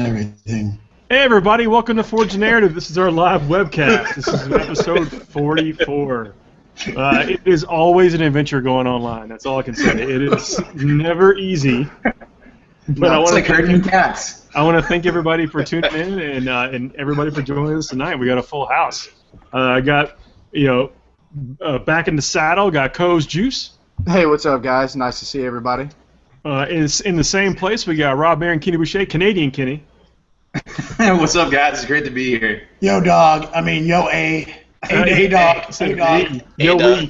everything. Hey everybody, welcome to Forge the Narrative. This is our live webcast. This is episode 44. It is always an adventure going online. That's all I can say. It is never easy. But it's like herding cats. I want to thank everybody for tuning in and everybody for joining us tonight. We got a full house. I got, back in the saddle, got Co's Juice. Hey, what's up, guys? Nice to see everybody. In the same place, we got Rob Mayer and Kenny Boucher, Canadian Kenny. What's up, guys? It's great to be here. Yo, dog. I mean, yo, A dog. A dog. Yo,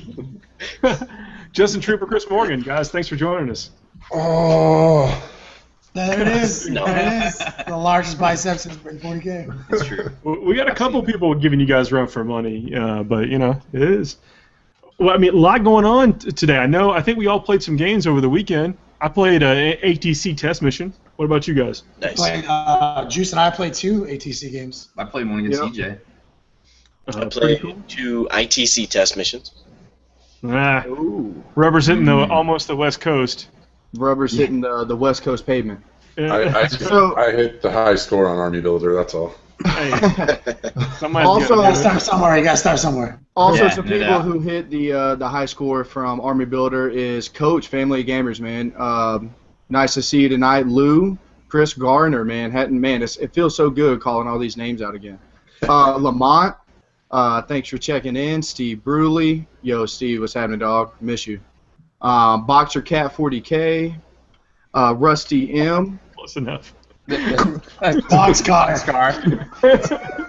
Justin Trooper, Chris Morgan. Guys, thanks for joining us. Oh, there it is. There it is. The largest biceps in 40K. That's true. We got a couple people giving you guys run for money, but, it is. Well, I mean, a lot going on today. I think we all played some games over the weekend. I played an ATC test mission. What about you guys? Nice. Juice and I played 2 ATC games. I played one against EJ. I played 2 ITC test missions. Rubber's hitting almost the West Coast. Rubber's hitting the West Coast pavement. I hit the high score on Army Builder, that's all. Hey, also, You gotta start somewhere. You gotta start somewhere. Also, some people who hit the high score from Army Builder is Coach, Family Gamers, man. Nice to see you tonight, Lou, Chris Garner, man. It feels so good calling all these names out again. Lamont, thanks for checking in. Steve Bruley, yo, Steve, what's happening, dog? Miss you. Boxer Cat 40K, Rusty M. Close enough. Dog's car.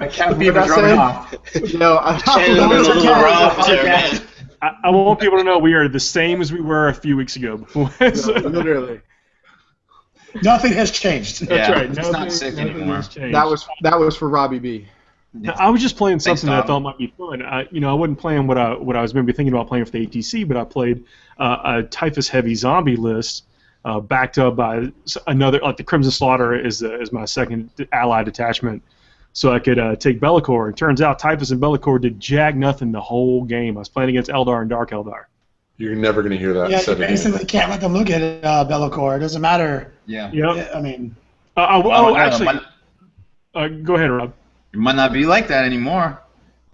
I can't be rubbing off. I want people to know we are the same as we were a few weeks ago. Literally. Nothing has changed. That's right. It's not sick anymore. That was for Robbie B. I was just playing something that I Tom. thought might be fun. I wasn't playing what I was maybe thinking about playing for the ATC, but I played a Typhus heavy zombie list. Backed up by another, like the Crimson Slaughter is my second allied detachment, so I could take Bellicor. And turns out Typhus and Bellicor did jack nothing the whole game. I was playing against Eldar and Dark Eldar. You're never going to hear that. Yeah, you basically can't let them look at Bellicor. It doesn't matter. Yeah. Yep. I mean. Actually, go ahead, Rob. It might not be like that anymore.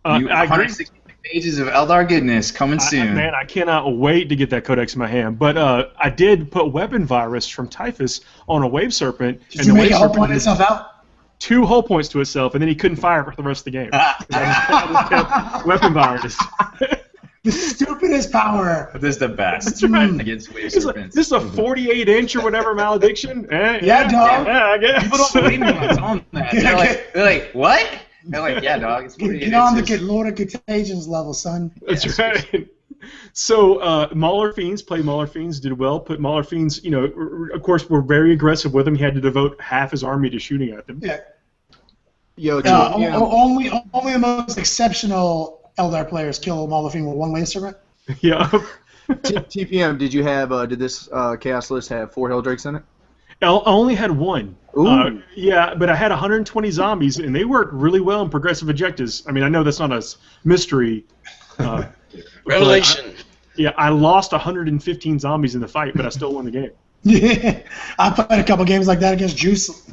I agree. 160 pages of Eldar goodness coming soon. Man, I cannot wait to get that codex in my hand. But I did put weapon virus from Typhus on a wave serpent. Did you make a whole point itself out? 2 hull points to itself, and then he couldn't fire for the rest of the game. I just kept weapon virus. The stupidest power. This is the best. That's right. Against wave serpents. This is a 48-inch or whatever malediction. Yeah, dog. Yeah, I guess. People don't believe me when I tell them that. They're like, what? They're like, yeah, dog. It's Get on the Lord of Contagions level, son. That's right. So Mauler Fiends played Mauler Fiends, did well. Put Mauler Fiends, of course, were very aggressive with him. He had to devote half his army to shooting at them. Yeah. Only Only the most exceptional Eldar players kill Mauler Fiend with 1 wave serpent. Yeah. TPM, did this chaos list have 4 Helldrakes in it? I only had 1. Ooh. Yeah, but I had 120 zombies, and they worked really well in progressive objectives. I mean, I know that's not a mystery. Revelation. I lost 115 zombies in the fight, but I still won the game. Yeah, I played a couple games like that against Juice.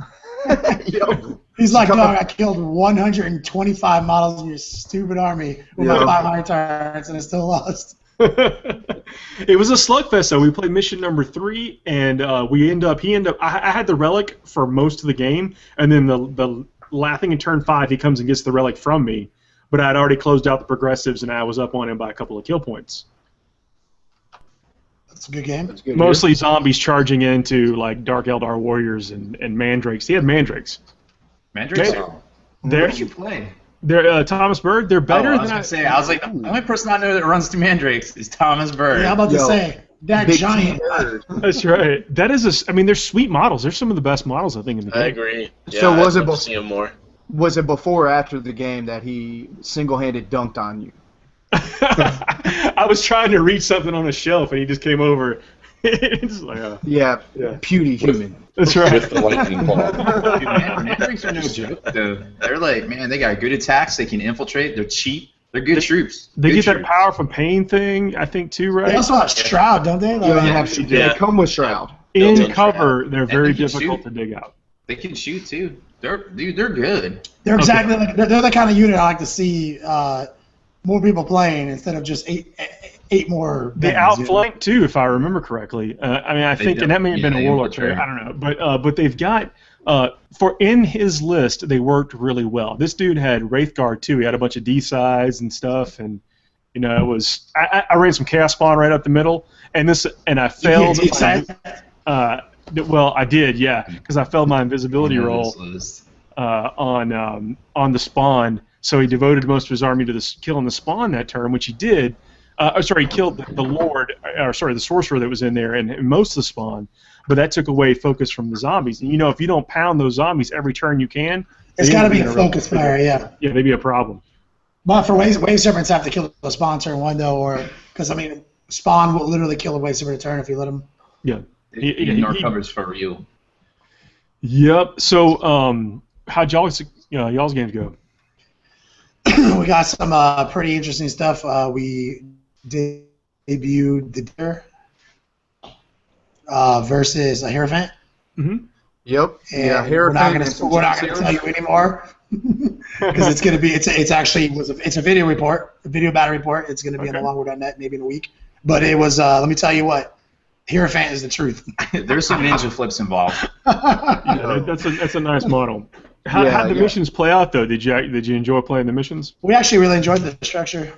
He's like, dog, I killed 125 models in your stupid army with my 500 turrets, and I still lost. It was a slugfest, though. We played mission number 3, and he ended up. I had the relic for most of the game, and then the laughing in turn 5, he comes and gets the relic from me. But I had already closed out the progressives, and I was up on him by a couple of kill points. That's a good game. Mostly zombies charging into like Dark Eldar warriors and mandrakes. He had mandrakes. Mandrakes? What did you play? They're Thomas Bird. They're better than I was like, the only person I know that runs through mandrakes is Thomas Bird. Yeah, I'm about to say that giant bird. That's right. That is they're sweet models. They're some of the best models I think in the game. I agree. Yeah, So I'd love to see him more. Was it before or after the game that he single-handed dunked on you? I was trying to reach something on a shelf and he just came over. It's like, yeah, puny human. That's right. With the lightning ball. Dude, mandrakes are no joke, though. They're like, man, they got good attacks. They can infiltrate. They're cheap. They're good troops. They good get that troops. power from pain thing, I think, too, right? They also have Shroud, don't they? Like, They come with Shroud. In Built-in cover, Shroud. they're And very they can difficult shoot. to dig out. They can shoot too. They're good. They're exactly like they're the kind of unit I like to see more people playing instead of just eight more. They outflank too, if I remember correctly. I mean, I think, and that may have been a warlord player. I don't know, but they've got for in his list they worked really well. This dude had Wraithguard too. He had a bunch of D-sides and stuff, and you know it was. I ran some Chaos Spawn right up the middle, and I failed. Well, I did, yeah, because I failed my invisibility roll on the spawn. So he devoted most of his army to killing the spawn that turn, which he did. He killed the lord, the sorcerer that was in there, and most of the spawn. But that took away focus from the zombies. And you know, if you don't pound those zombies every turn you can, it's got to be a focus fire, yeah. Yeah, they'd be a problem. But for wave serpents, have to kill the spawn turn one though, or because I mean, spawn will literally kill a wave serpent turn if you let them. Yeah. Ignore covers for real. Yep. So, how'd y'all's games go? We got some pretty interesting stuff. We debuted the Deer versus a Hierophant. Mm-hmm. Yep. And yeah, Hierophant. We're not going to tell you anymore because it's going to be. It's a video report, a video battle report. It's going to be on the longword.net maybe in a week. But it was. Let me tell you what. Hierophant is the truth. There's some ninja flips involved. Yeah, that's a nice model. How'd the missions play out though? Did you enjoy playing the missions? We actually really enjoyed the structure.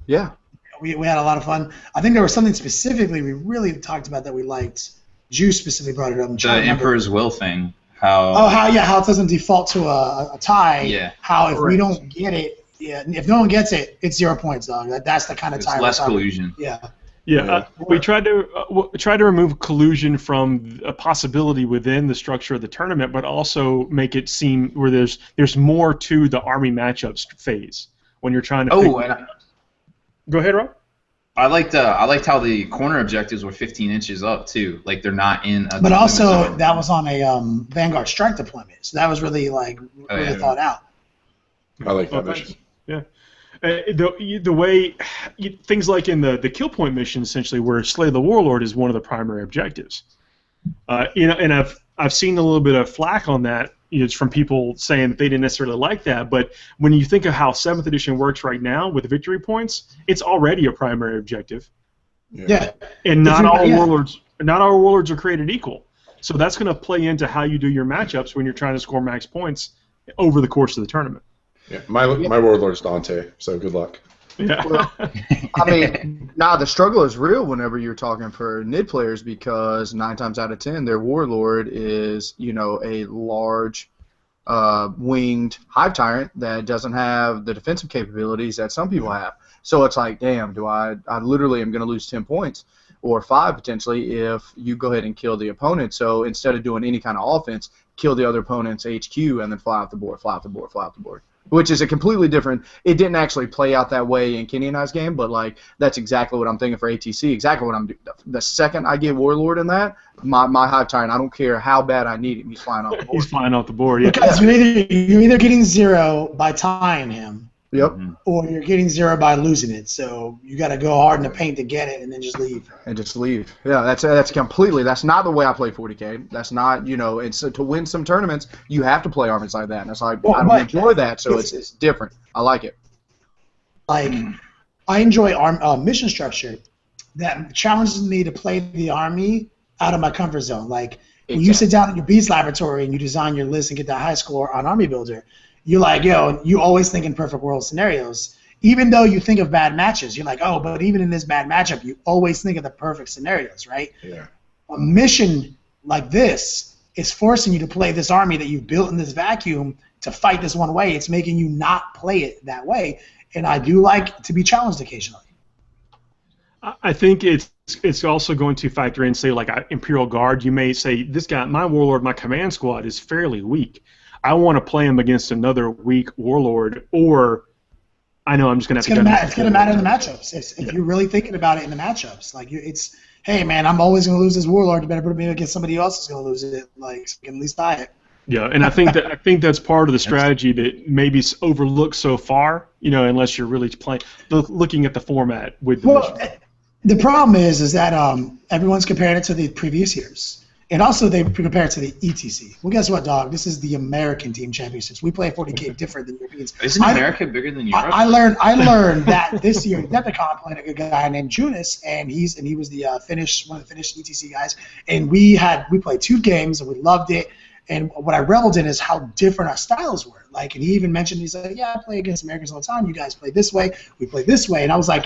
Yeah. We had a lot of fun. I think there was something specifically we really talked about that we liked. Juice specifically brought it up. The Emperor's Will thing. How it doesn't default to a tie. Yeah. How if we don't get it, if no one gets it, it's 0 points, dog. That's the kind of tie. It's less collusion. Yeah. Yeah, we tried to remove collusion from a possibility within the structure of the tournament, but also make it seem where there's more to the army matchups phase when you're trying to. Go ahead, Rob. I liked how the corner objectives were 15 inches up too, like they're not in. But also that was on a Vanguard strike deployment, so that was really thought out. I like that mission. Yeah. The way things like in the kill point mission, essentially, where Slay the Warlord is one of the primary objectives. And I've seen a little bit of flack on that, from people saying that they didn't necessarily like that. But when you think of how 7th edition works right now with victory points, it's already a primary objective. Yeah. And not all warlords are created equal. So that's going to play into how you do your matchups when you're trying to score max points over the course of the tournament. Yeah, my warlord's Dante, so good luck. Yeah. Well, I mean, the struggle is real whenever you're talking for NID players because 9 times out of 10, their warlord is, a large winged hive tyrant that doesn't have the defensive capabilities that some people have. So it's like, damn, I literally am going to lose 10 points or 5 potentially if you go ahead and kill the opponent. So instead of doing any kind of offense, kill the other opponent's HQ and then fly out the board. Which is a completely different. It didn't actually play out that way in Kenny and I's game, but that's exactly what I'm thinking for ATC. Exactly what I'm doing. The second I get Warlord in that, my hive tyrant, I don't care how bad I need him, he's flying off the board. He's flying off the board. Yeah. Because you're either getting 0 by tying him. Yep. Or you're getting 0 by losing it. So you got to go hard in the paint to get it, and then just leave. Yeah, that's completely. That's not the way I play 40K. That's not. It's to win some tournaments, you have to play armies like that. And it's like I don't enjoy that, so it's different. I like it. I enjoy mission structure that challenges me to play the army out of my comfort zone. Like when you sit down in your Beast Laboratory and you design your list and get that high score on Army Builder. You're like, you always think in perfect world scenarios. Even though you think of bad matches, you're like, but even in this bad matchup, you always think of the perfect scenarios, right? Yeah. A mission like this is forcing you to play this army that you built in this vacuum to fight this one way. It's making you not play it that way. And I do like to be challenged occasionally. I think it's also going to factor in, say, like Imperial Guard. You may say, this guy, my warlord, my command squad is fairly weak. I want to play him against another weak warlord, or I know I'm just going to have to. It's going to matter in the matchups. If you're really thinking about it in the matchups, hey man, I'm always going to lose this warlord. You better put me against somebody else who's going to lose it. So you can at least buy it. Yeah, and I think that's part of the strategy that maybe overlooked so far. Unless you're really looking at the format with the mission. The problem is that everyone's comparing it to the previous years. And also they compare it to the ETC. Well, guess what, dog? This is the American Team Championships. We play 40K different than Europeans. Isn't America bigger than Europe? I learned that this year Adepticon played a good guy named Junis, and he was the one of the Finnish ETC guys. And we played 2 games and we loved it. And what I reveled in is how different our styles were. Like, and he even mentioned, he's like, yeah, I play against Americans all the time. You guys play this way, we play this way. And I was like,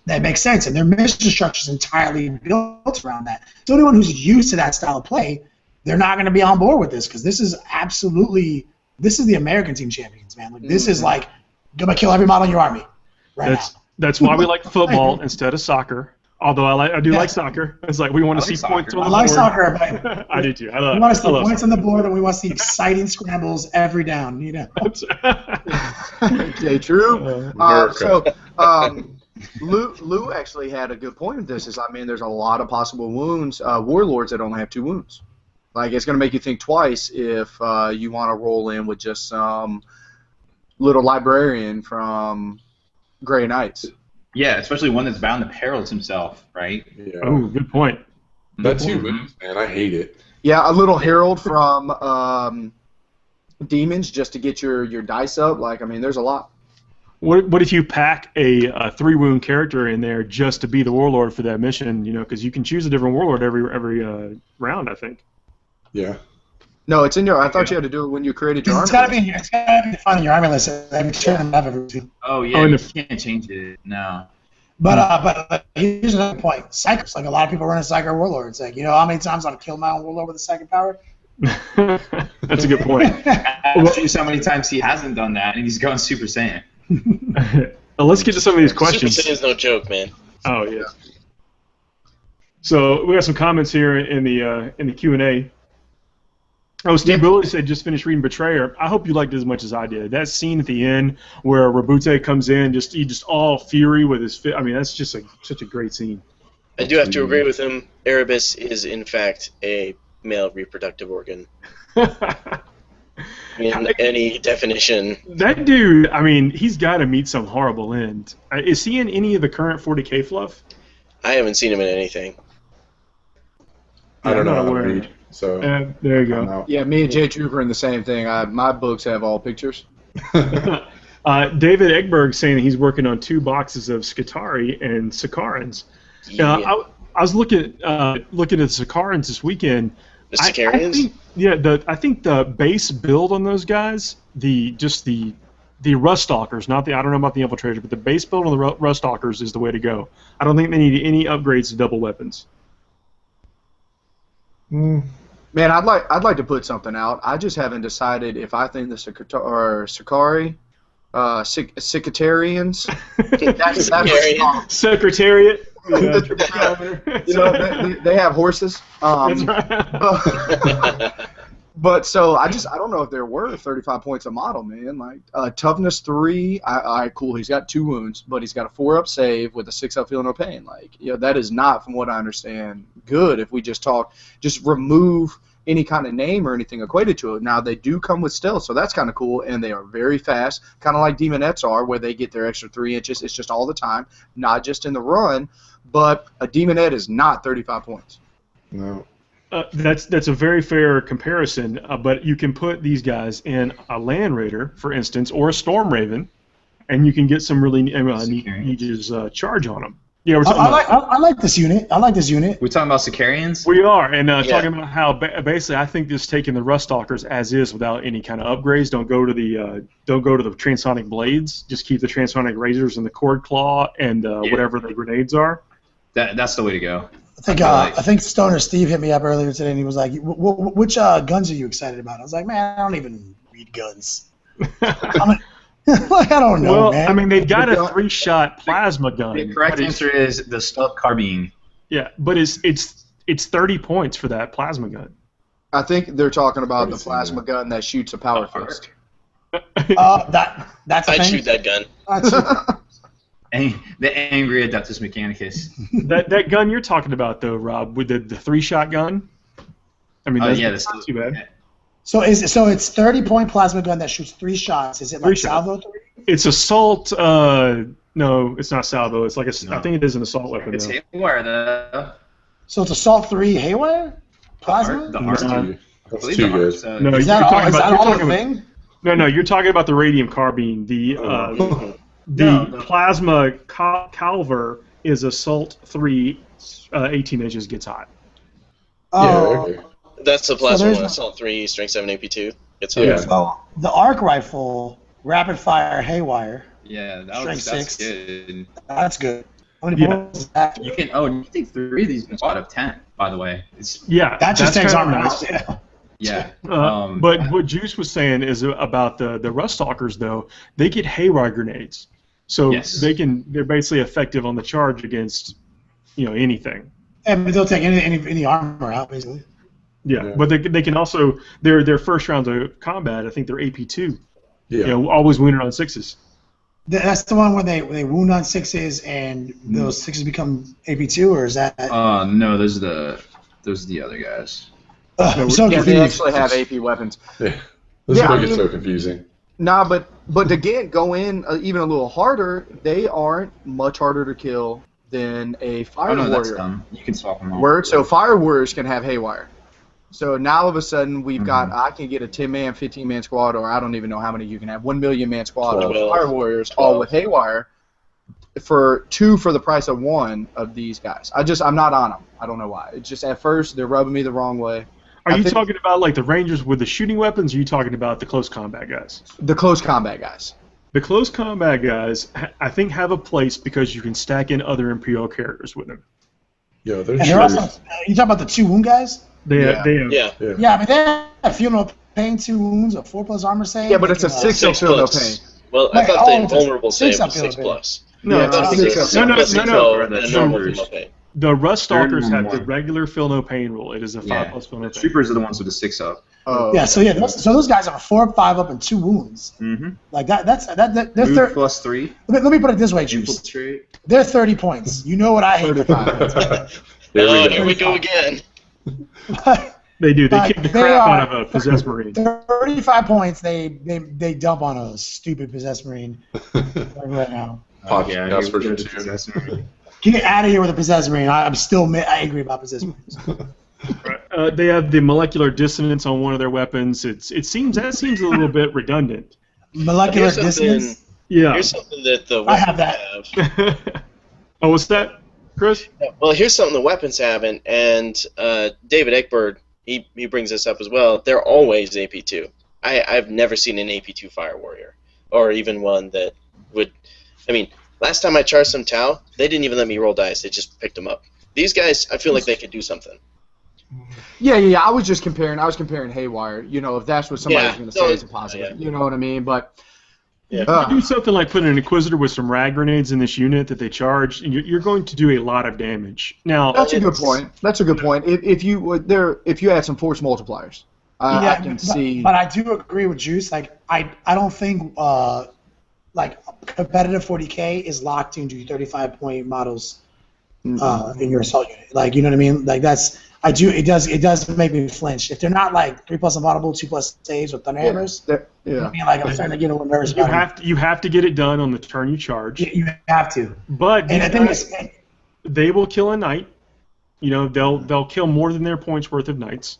that makes sense. And their mission structure is entirely built around that. So anyone who's used to that style of play, they're not going to be on board with this because this is the American Team Champions, man. Like, this is like, gonna kill every model in your army right now. That's why we like football instead of soccer. Although I do like soccer. It's like we want to see points on the board. I like soccer, but I do too. We want to see points on the board, and we want to see exciting scrambles every down. Okay, true. Lou actually had a good point with this. There's a lot of possible wounds. Warlords that only have 2 wounds. Like, it's going to make you think twice if you want to roll in with just some little librarian from Grey Knights. Yeah, especially one that's bound to perils himself, right? Yeah. Oh, good point. That 2 wounds, man, I hate it. Yeah, a little herald from demons just to get your dice up. Like, there's a lot. What if you pack a 3-wound character in there just to be the warlord for that mission? Because you can choose a different warlord every round, I think. Yeah. No, it's in your. I thought you had to do it when you created your army. It's gotta be defined in your army list. I'm sure I have everything. Oh yeah, you can't change it. No. But here's another point. Psychers, like a lot of people run a Psyker warlord. It's like, how many times I've killed my own warlord with a second power? That's a good point. Choose how many times he hasn't done that, and he's going Super Saiyan. Let's get to some of these questions. Super Saiyan's no joke, man. Oh yeah. So we got some comments here in the Q&A. Oh, Steve Bully said, just finished reading Betrayer. I hope you liked it as much as I did. That scene at the end where Rabute comes in, just all fury with his fit. That's just such a great scene. I do have to agree with him. Erebus is, in fact, a male reproductive organ. In any definition. That dude, he's got to meet some horrible end. Is he in any of the current 40K fluff? I haven't seen him in anything. I don't know. So there you go. Yeah, me and Jay Troop are in the same thing. My books have all pictures. David Egberg saying he's working on 2 boxes of Skitarii and Sicarans. Yeah. I was looking at the Sicarans this weekend. The Sicarians? I think the base build on those guys, the Ruststalkers, I don't know about the Infiltrator, but the base build on the Ruststalkers is the way to go. I don't think they need any upgrades to double weapons. Man, I'd like to put something out. I just haven't decided if I think the Sicarii, Secretarians. Secretariat. Secretariat. They have horses. That's right. But so I don't know if they're worth 35 points a model, man. Like toughness 3, cool. He's got 2 wounds, but he's got a 4-up save with a 6-up feel no pain. Like, that is not, from what I understand, good. If we just remove any kind of name or anything equated to it. Now they do come with stealth, so that's kind of cool, and they are very fast, kind of like Demonettes are, where they get their extra 3 inches. It's just all the time, not just in the run. But a Demonette is not 35 points. No. That's a very fair comparison, but you can put these guys in a Land Raider, for instance, or a Storm Raven, and you can get some really neat charge on them. Yeah, I like this unit. We're talking about Sicarians? We are, and talking about how basically I think just taking the Ruststalkers as is without any kind of upgrades. Don't go to the transonic blades. Just keep the transonic razors and the cord claw and whatever the grenades are. That's the way to go. I think Stoner Steve hit me up earlier today, and he was like, "Which guns are you excited about?" I was like, "Man, I don't even read guns." I don't know, man. They've got a 3-shot plasma gun. The correct answer is the Stealth Carbine. Yeah, but it's 30 points for that plasma gun. I think they're talking about the plasma gun that shoots a power fist. That's a I'd thing? shoot that gun. The angry Adeptus Mechanicus. that gun you're talking about, though, Rob, with the 3-shot gun. That's not too bad. So it's 30-point plasma gun that shoots 3 shots. Is it like salvo 3? It's assault. No, it's not salvo. It's like I think it is an assault weapon. It's haywire though. So it's assault 3 haywire. Plasma? The art. That's too good. No, Is that all the thing? No, you're talking about the radium carbine. The plasma Calver is Assault 3, 18 inches gets hot. Oh, okay. That's the plasma there's one. no- Assault 3, Strength 7 AP2. It's Yeah. so the arc rifle, rapid fire haywire. Yeah, Strength that's 6. good. That's good. How many Yeah. bullets is that? You can take 3 of these in a squad of 10. By the way, it's That just takes kinda armor nice. out. Yeah. yeah. But what Juice was saying is about the Rust Stalkers, though. They get haywire grenades, so Yes. they're basically effective on the charge against anything. And they'll take any armor out, basically. Yeah, but they can also their first rounds of combat. I think they're AP2. Yeah. Always wounded on 6s. That's the one where they wound on 6s and those 6s become AP2, or is that? No, those are the other guys. I'm so Yeah, confused. they actually have AP weapons. Yeah. This Yeah, is I what gets mean- so confusing. Nah, but again, go in even a little harder. They aren't much harder to kill than a fire Oh no, that's warrior. dumb. You can swap them all. Word. So fire warriors can have haywire. So now all of a sudden we've got I can get a 10-man, 15-man squad, or I don't even know how many you can have. 1 million man squad of 12. fire warriors, all with haywire, for 2 for the price of 1 of these guys. I'm not on them. I don't know why. It's just at first they're rubbing me the wrong way. Are I you think- talking about like the Rangers with the shooting weapons, or are you talking about the close combat guys? The close combat guys. The close combat guys, I think, have a place because you can stack in other Imperial characters with them. Yeah, they're And they're also, you talking about the 2 wound guys? They Yeah. have, Yeah. Yeah, I mean they have feel no pain, 2 wounds, a 4+ armor save. Yeah, but it's a They can, 6 6 feel no pain. plus. Well, I Like, thought the it's a invulnerable 6 save was up 6 here, plus. No, Yeah, I thought it's it a was 6 6 up. plus No, no, info no. and a normal Troopers. feel no pain. the Rust Stalkers They're have the more- regular feel no pain rule. It is a 5+ feel no The pain. troopers are the ones with the 6 up. Oh. Yeah, so those guys have a 4, 5 up and 2 wounds. Mm-hmm. Like they're Move plus 3. let me put it this way, Juice. Infiltrate. They're 30 points. You know what I hate. 35. Here we go again. They do. They Like, kick the they crap are- out of a possessed marine. 35 points. They dump on a stupid possessed marine right now. Podcast version good 2. possessor. Get out of here with a possessed marine. I'm still angry about possessed marines. They have the molecular dissonance on one of their weapons. It seems a little bit redundant. Molecular Here's something- dissonance. Yeah. Here's something that the I have weapons that. have. Oh, what's that, Chris? Well, here's something the weapons haven't, and David Eckberg, he brings this up as well. They're always AP2. I've never seen an AP2 Fire Warrior, or even one that would. I mean, last time I charged some Tau, they didn't even let me roll dice. They just picked them up. These guys, I feel like they could do something. Yeah. I was just comparing. I was comparing haywire. You know, if that's what somebody's Yeah, going to no, say, it's a positive. yeah. You know what I mean? But Yeah. You do something like put an Inquisitor with some rag grenades in this unit that they charge, and you're going to do a lot of damage. Now, that's a good point. That's a good point. If you add some force multipliers, I can see. But I do agree with Juice. Like I don't think like competitive 40K is locked into 35-point models in your assault unit. Like you know what I mean? Like that's it does make me flinch. If they're not like 3+ unbottable, 2+ saves with thunder hammers. Yeah. I mean, like I'm starting to get a little nervous about it. you have to get it done on the turn you charge. You have to. But And I think it's, they will kill a knight. You know, they'll kill more than their points worth of knights,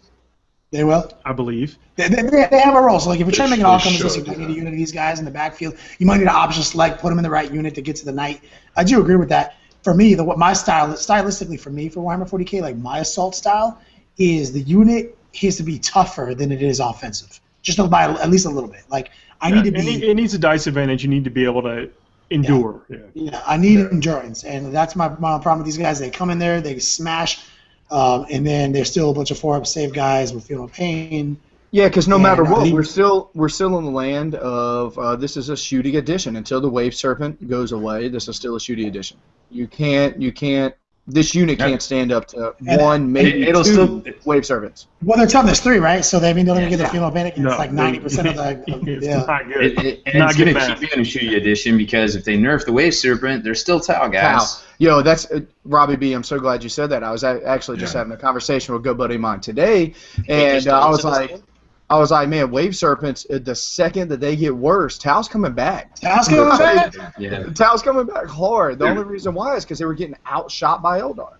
they will. I believe. They have a role. So like if you're trying to make an They all-comers should, list, you might need a yeah. unit of these guys in the backfield. You might need an option select, put them in the right unit to get to the knight. I do agree with that. For me, what my style, stylistically for me for Warhammer 40K, like my assault style, is the unit has to be tougher than it is offensive. Just by at least a little bit. Like I need to be. It needs a dice advantage. You need to be able to endure. Yeah. Yeah, I need endurance, and that's my problem with these guys. They come in there, they smash, and then there's still a bunch of 4-up save guys with feel no pain. Yeah, because no Yeah, matter no, what, he- we're still in the land of this is a shooting edition. Until the Wave Serpent goes away, this is still a shooting edition. You can't. This unit can't stand up to And one, maybe it'll two still- Wave Serpents. Well, their toughness 3, right? So they they're gonna get the feel no panic, and No, it's like 90% of the it's yeah. not good. And Not it's going good to math. keep being a shooting edition because if they nerf the Wave Serpent, they're still Tau guys. Wow. Yo, that's Robbie B. I'm so glad you said that. I was actually just having a conversation with a good buddy of mine today, and I was like, man, Wave Serpents. The second that they get worse, Tau's coming back. Tau's coming back? Yeah. Tau's coming back hard. The only reason why is because they were getting outshot by Eldar.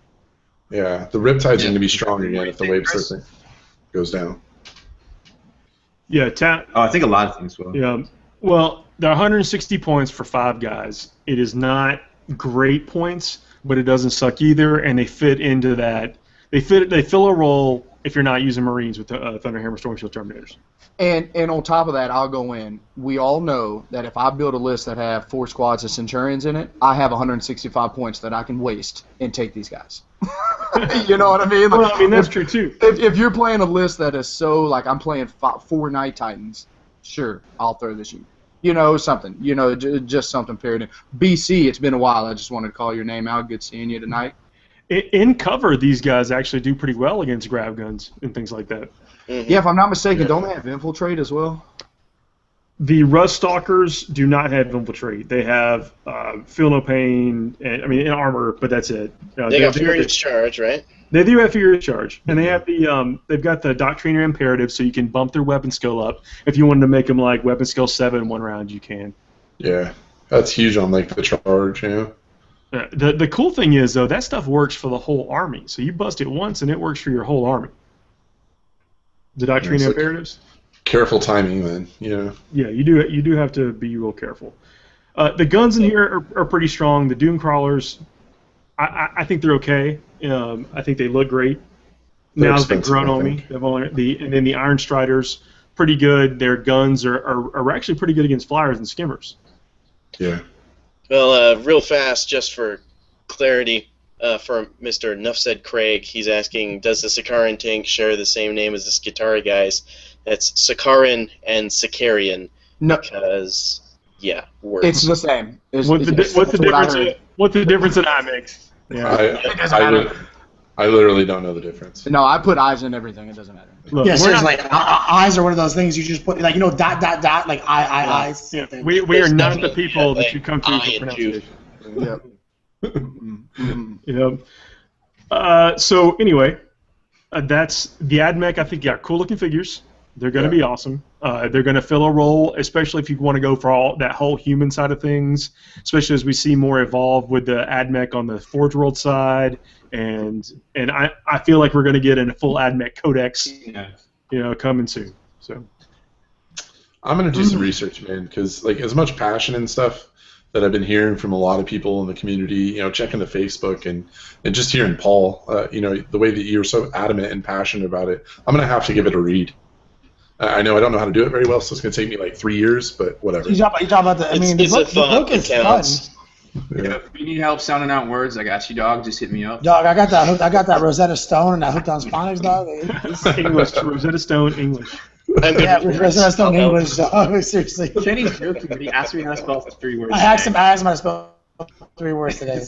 Yeah, the Riptide's going to be strong again if the wave surfing goes down. Yeah, I think a lot of things will. Yeah, well, they're 160 points for 5 guys. It is not great points, but it doesn't suck either, and they fit into that. They fill a role if you're not using Marines with Thunderhammer Storm Shield Terminators. And on top of that, I'll go in. We all know that if I build a list that have 4 squads of Centurions in it, I have 165 points that I can waste and take these guys. You know what I mean? Well, I mean, that's true, too. If you're playing a list that is so, like, I'm playing 4 Night Titans, sure, I'll throw this you. You know, something. You know, just something period. BC, it's been a while. I just wanted to call your name out. Good seeing you tonight. In cover, these guys actually do pretty well against grab guns and things like that. Mm-hmm. Yeah, if I'm not mistaken, don't they have Infiltrate as well? The Rust Stalkers do not have Infiltrate. They have Feel No Pain, and, I mean, in armor, but that's it. They got Furious Charge, right? They do have Furious Charge, and they have they've got the Doctriner Imperative, so you can bump their weapon skill up. If you wanted to make them like weapon skill 7 one round, you can. Yeah, that's huge on like the charge, you know. The cool thing is though, that stuff works for the whole army. So you bust it once, and it works for your whole army. The Doctriner Imperatives. Careful timing, then. Yeah. Yeah, you do have to be real careful. The guns in here are pretty strong. The Doom Crawlers, I think they're okay. I think they look great. Now that they've grown on me. And then the Iron Striders, pretty good. Their guns are actually pretty good against flyers and skimmers. Yeah. Well, real fast, just for clarity, for Mr. Nuff Said Craig, he's asking, does the Sakaran tank share the same name as the Skitari guys? That's Sakaran and Sakarian. No. Because, yeah, words. It's the same. What's the difference in eye makes? Yeah. It doesn't matter. I literally don't know the difference. No, I put eyes in everything. It doesn't matter. Look, yeah, seriously, like eyes are one of those things you just put, like, you know, dot, like eyes. Yeah. We are not the people that you come to for pronunciation. Yep. So anyway, that's the AdMech. I think cool looking figures. They're going to be awesome. They're going to fill a role, especially if you want to go for that whole human side of things. Especially as we see more evolve with the AdMech on the Forge World side, and I feel like we're going to get a full AdMech codex, coming soon. So I'm going to do some research, man, because like as much passion and stuff that I've been hearing from a lot of people in the community, checking the Facebook and just hearing Paul, the way that you're so adamant and passionate about it, I'm going to have to give it a read. I know I don't know how to do it very well, so it's going to take me like 3 years, but whatever. You talk about the. I mean, the book is fun. Yeah. If you need help sounding out words, I got you, dog. Just hit me up. Dog, I got that Rosetta Stone and I hooked on Spanish, dog. English, Rosetta Stone, English. Yeah, Rosetta Stone, English, dog. Seriously. Kenny's joking, but he asked me how to spell 3 words. I asked him how to spell 3 words today.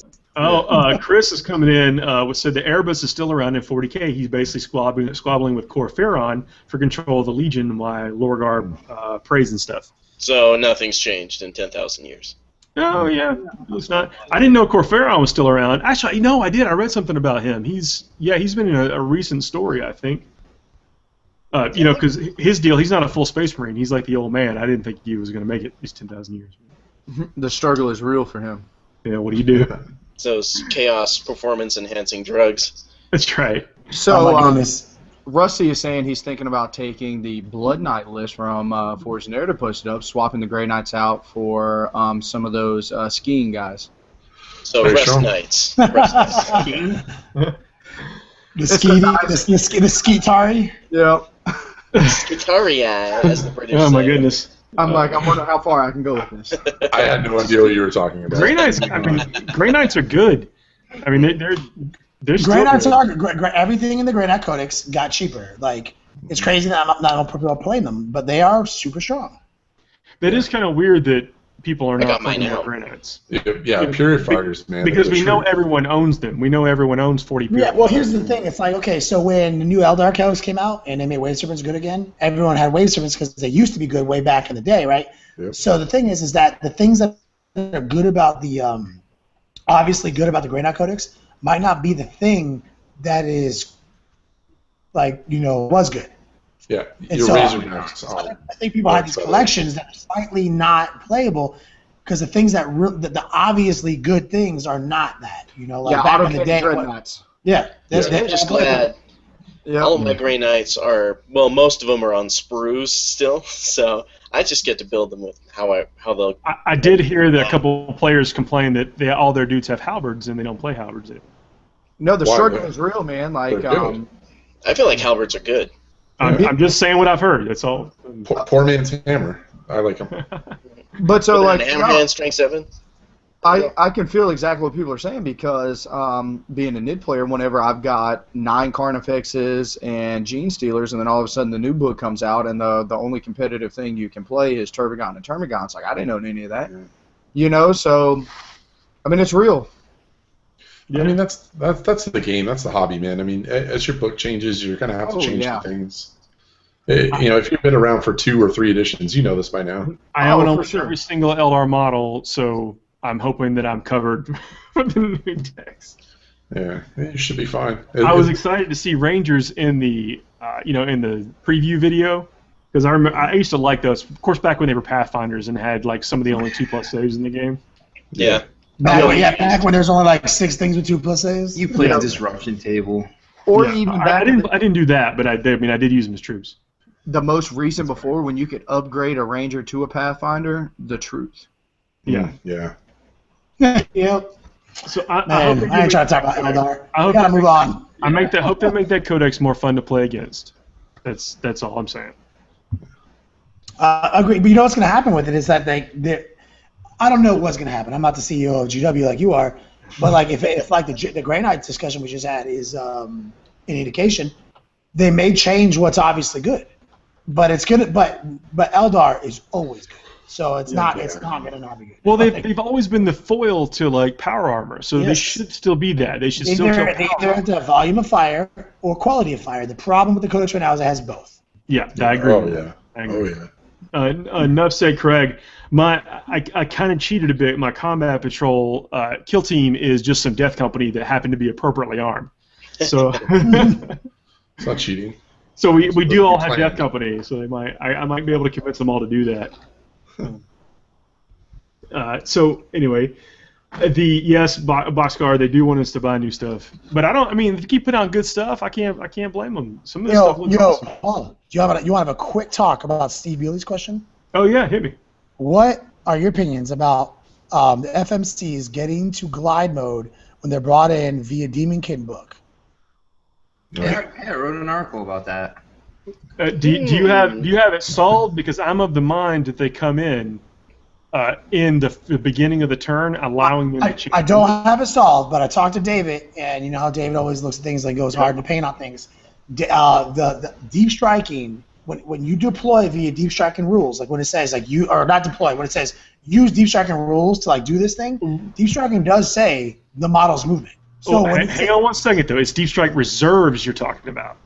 Chris is coming in. Said the Erebus is still around in 40k. He's basically squabbling with Corferon for control of the Legion while Lorgar prays and stuff. So nothing's changed in 10,000 years. Oh yeah, it's not. I didn't know Corferon was still around. Actually, I did. I read something about him. He's been in a recent story, I think. Because his deal, he's not a full Space Marine. He's like the old man. I didn't think he was going to make it these 10,000 years. The struggle is real for him. Yeah, what do you do? Those chaos performance-enhancing drugs. That's right. So, Rusty is saying he's thinking about taking the Blood Knight list from Force Narrative posted up, swapping the Grey Knights out for some of those skiing guys. So, Rest Knights. The Skitari? Yep. Skitari, as the British say. Oh, my say. goodness. I'm wondering how far I can go with this. I had no idea what you were talking about. Grey Knights, Grey Knights are good. I mean, they're Grey Knights are everything in the Grey Knight Codex got cheaper. Like, it's crazy that I'm not people playing them, but they are super strong. That is kind of weird that people are not playing more Grey Knights. Yeah, purifiers, man. Because we know everyone owns them. We know everyone owns 40 purifiers. Yeah, well, here's the thing. It's like, okay, so when the new Eldar Codex came out and they made Wave Serpents good again, everyone had Wave Serpents because they used to be good way back in the day, right? Yep. So the thing is that the things that are good about the, obviously good about the Grey Knight Codex might not be the thing that is, like, was good. Yeah, your Razorbacks. I think people have these collections that are slightly not playable because the things that the obviously good things are not that. Like back in the day. Yeah. I'm just glad all of my Grey Knights are, well, most of them are on sprues still, so I just get to build them with how they'll... I did hear that a couple of players complain that all their dudes have halberds and they don't play halberds anymore. No, the shortcut is real, man. Like, I feel like halberds are good. I'm just saying what I've heard. That's all. Poor man's hammer. I like him. But so, like, Hammerhand, strength 7? I can feel exactly what people are saying because being a NID player, whenever I've got 9 Carnifexes and Gene Stealers, and then all of a sudden the new book comes out and the only competitive thing you can play is Turbogon and Termagon. It's like, I didn't know any of that. Yeah. You know, so, I mean, it's real. Yeah. I mean, that's the game. That's the hobby, man. I mean, as your book changes, you're going to have to change things. You know, if you've been around for 2 or 3 editions, you know this by now. I own almost every single Eldar model, so I'm hoping that I'm covered for the new decks. Yeah, you should be fine. I was excited to see Rangers in the in the preview video because I used to like those. Of course, back when they were Pathfinders and had like some of the only 2+ saves in the game. Yeah. Back when there's only like 6 things with 2+ saves. You played a disruption table. Or even back. I didn't do that, but I did use them as troops. The most recent before, when you could upgrade a Ranger to a Pathfinder, the truth. Yeah. Yeah. Yep. So I ain't trying to talk about Eldar. We gotta move on. Hope they make that codex more fun to play against. That's all I'm saying. Agree, but you know what's gonna happen with it is that they I don't know what's gonna happen. I'm not the CEO of GW like you are, but like if like the Grey Knight discussion we just had is an indication, they may change what's obviously good, but it's good. But Eldar is always good. So it's not going to not be good. Well, they've always been the foil to like power armor, so they should still be that. They should still kill They either have the volume of fire or quality of fire. The problem with the codex right now is it has both. Yeah, I agree. I agree. Enough said, Craig. I kind of cheated a bit. My combat patrol kill team is just some death company that happened to be appropriately armed. So it's not cheating. So we do all have death company. So I might be able to convince them all to do that. So anyway, Boxcar, they do want us to buy new stuff, but I don't. I mean, if you keep putting out good stuff, I can't blame them. Some of this stuff looks awesome. Paul, you want to have a quick talk about Steve Bealey's question? Oh yeah, hit me. What are your opinions about the FMCs getting to glide mode when they're brought in via Demonkin book? Yeah, I wrote an article about that. Do you have it solved? Because I'm of the mind that they come in the beginning of the turn, allowing them to change. I don't have it solved, but I talked to David, and you know how David always looks at things like goes hard to paint on things. The deep striking, when you deploy via deep striking rules, like when it says like not deploy, when it says use deep striking rules to like do this thing, deep striking does say the model's movement. So hang on one second though, it's deep strike reserves you're talking about.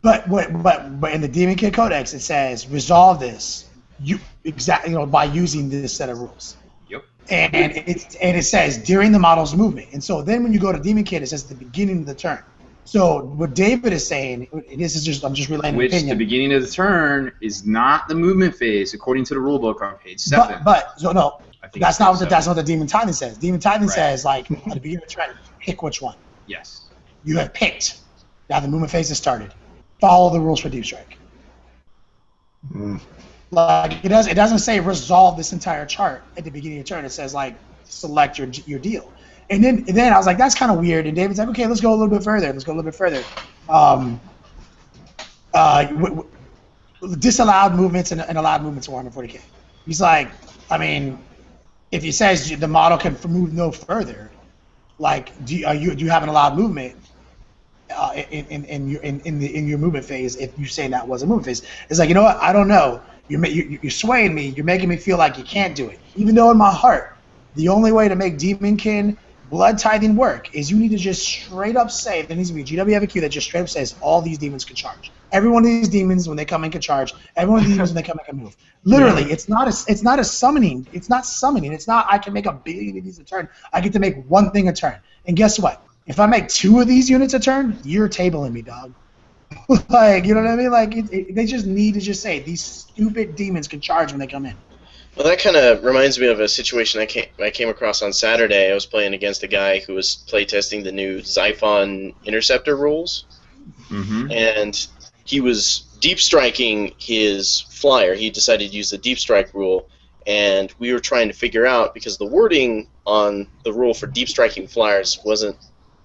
But in the Demon Kid Codex, it says resolve this by using this set of rules. Yep. And it says during the model's movement. And so then when you go to Demon Kid, it says at the beginning of the turn. So what David is saying, this is just I'm just relaying an opinion. The beginning of the turn is not the movement phase according to the rulebook on page 7. But that's not what the Demon Titan says. Demon Titan says like at the beginning of the turn, pick which one. Yes. You have picked. Now the movement phase has started. Follow the rules for deep strike. Like it doesn't say resolve this entire chart at the beginning of the turn. It says like select your deal. And then I was like, that's kind of weird. And David's like, okay, let's go a little bit further. Disallowed movements and allowed movements of 140K. He's like, I mean, if he says the model can move no further, like do you have an allowed movement in your movement phase if you say that was a movement phase? It's like, you know what? I don't know. You're swaying me. You're making me feel like you can't do it. Even though in my heart, the only way to make Demonkin blood tithing work is you need to just straight up say, there needs to be a GWFAQ that just straight up says all these demons can charge. Every one of these demons when they come in can charge. Every one of these demons when they come in can move. Literally, it's not a summoning. It's not summoning. It's not I can make 1 billion of these a turn. I get to make one thing a turn. And guess what? If I make 2 of these units a turn, you're tabling me, dog. Like, you know what I mean? Like, they just need to just say these stupid demons can charge when they come in. Well, that kind of reminds me of a situation I came across on Saturday. I was playing against a guy who was playtesting the new Xiphon Interceptor rules, and he was deep striking his flyer. He decided to use the deep strike rule, and we were trying to figure out, because the wording on the rule for deep striking flyers wasn't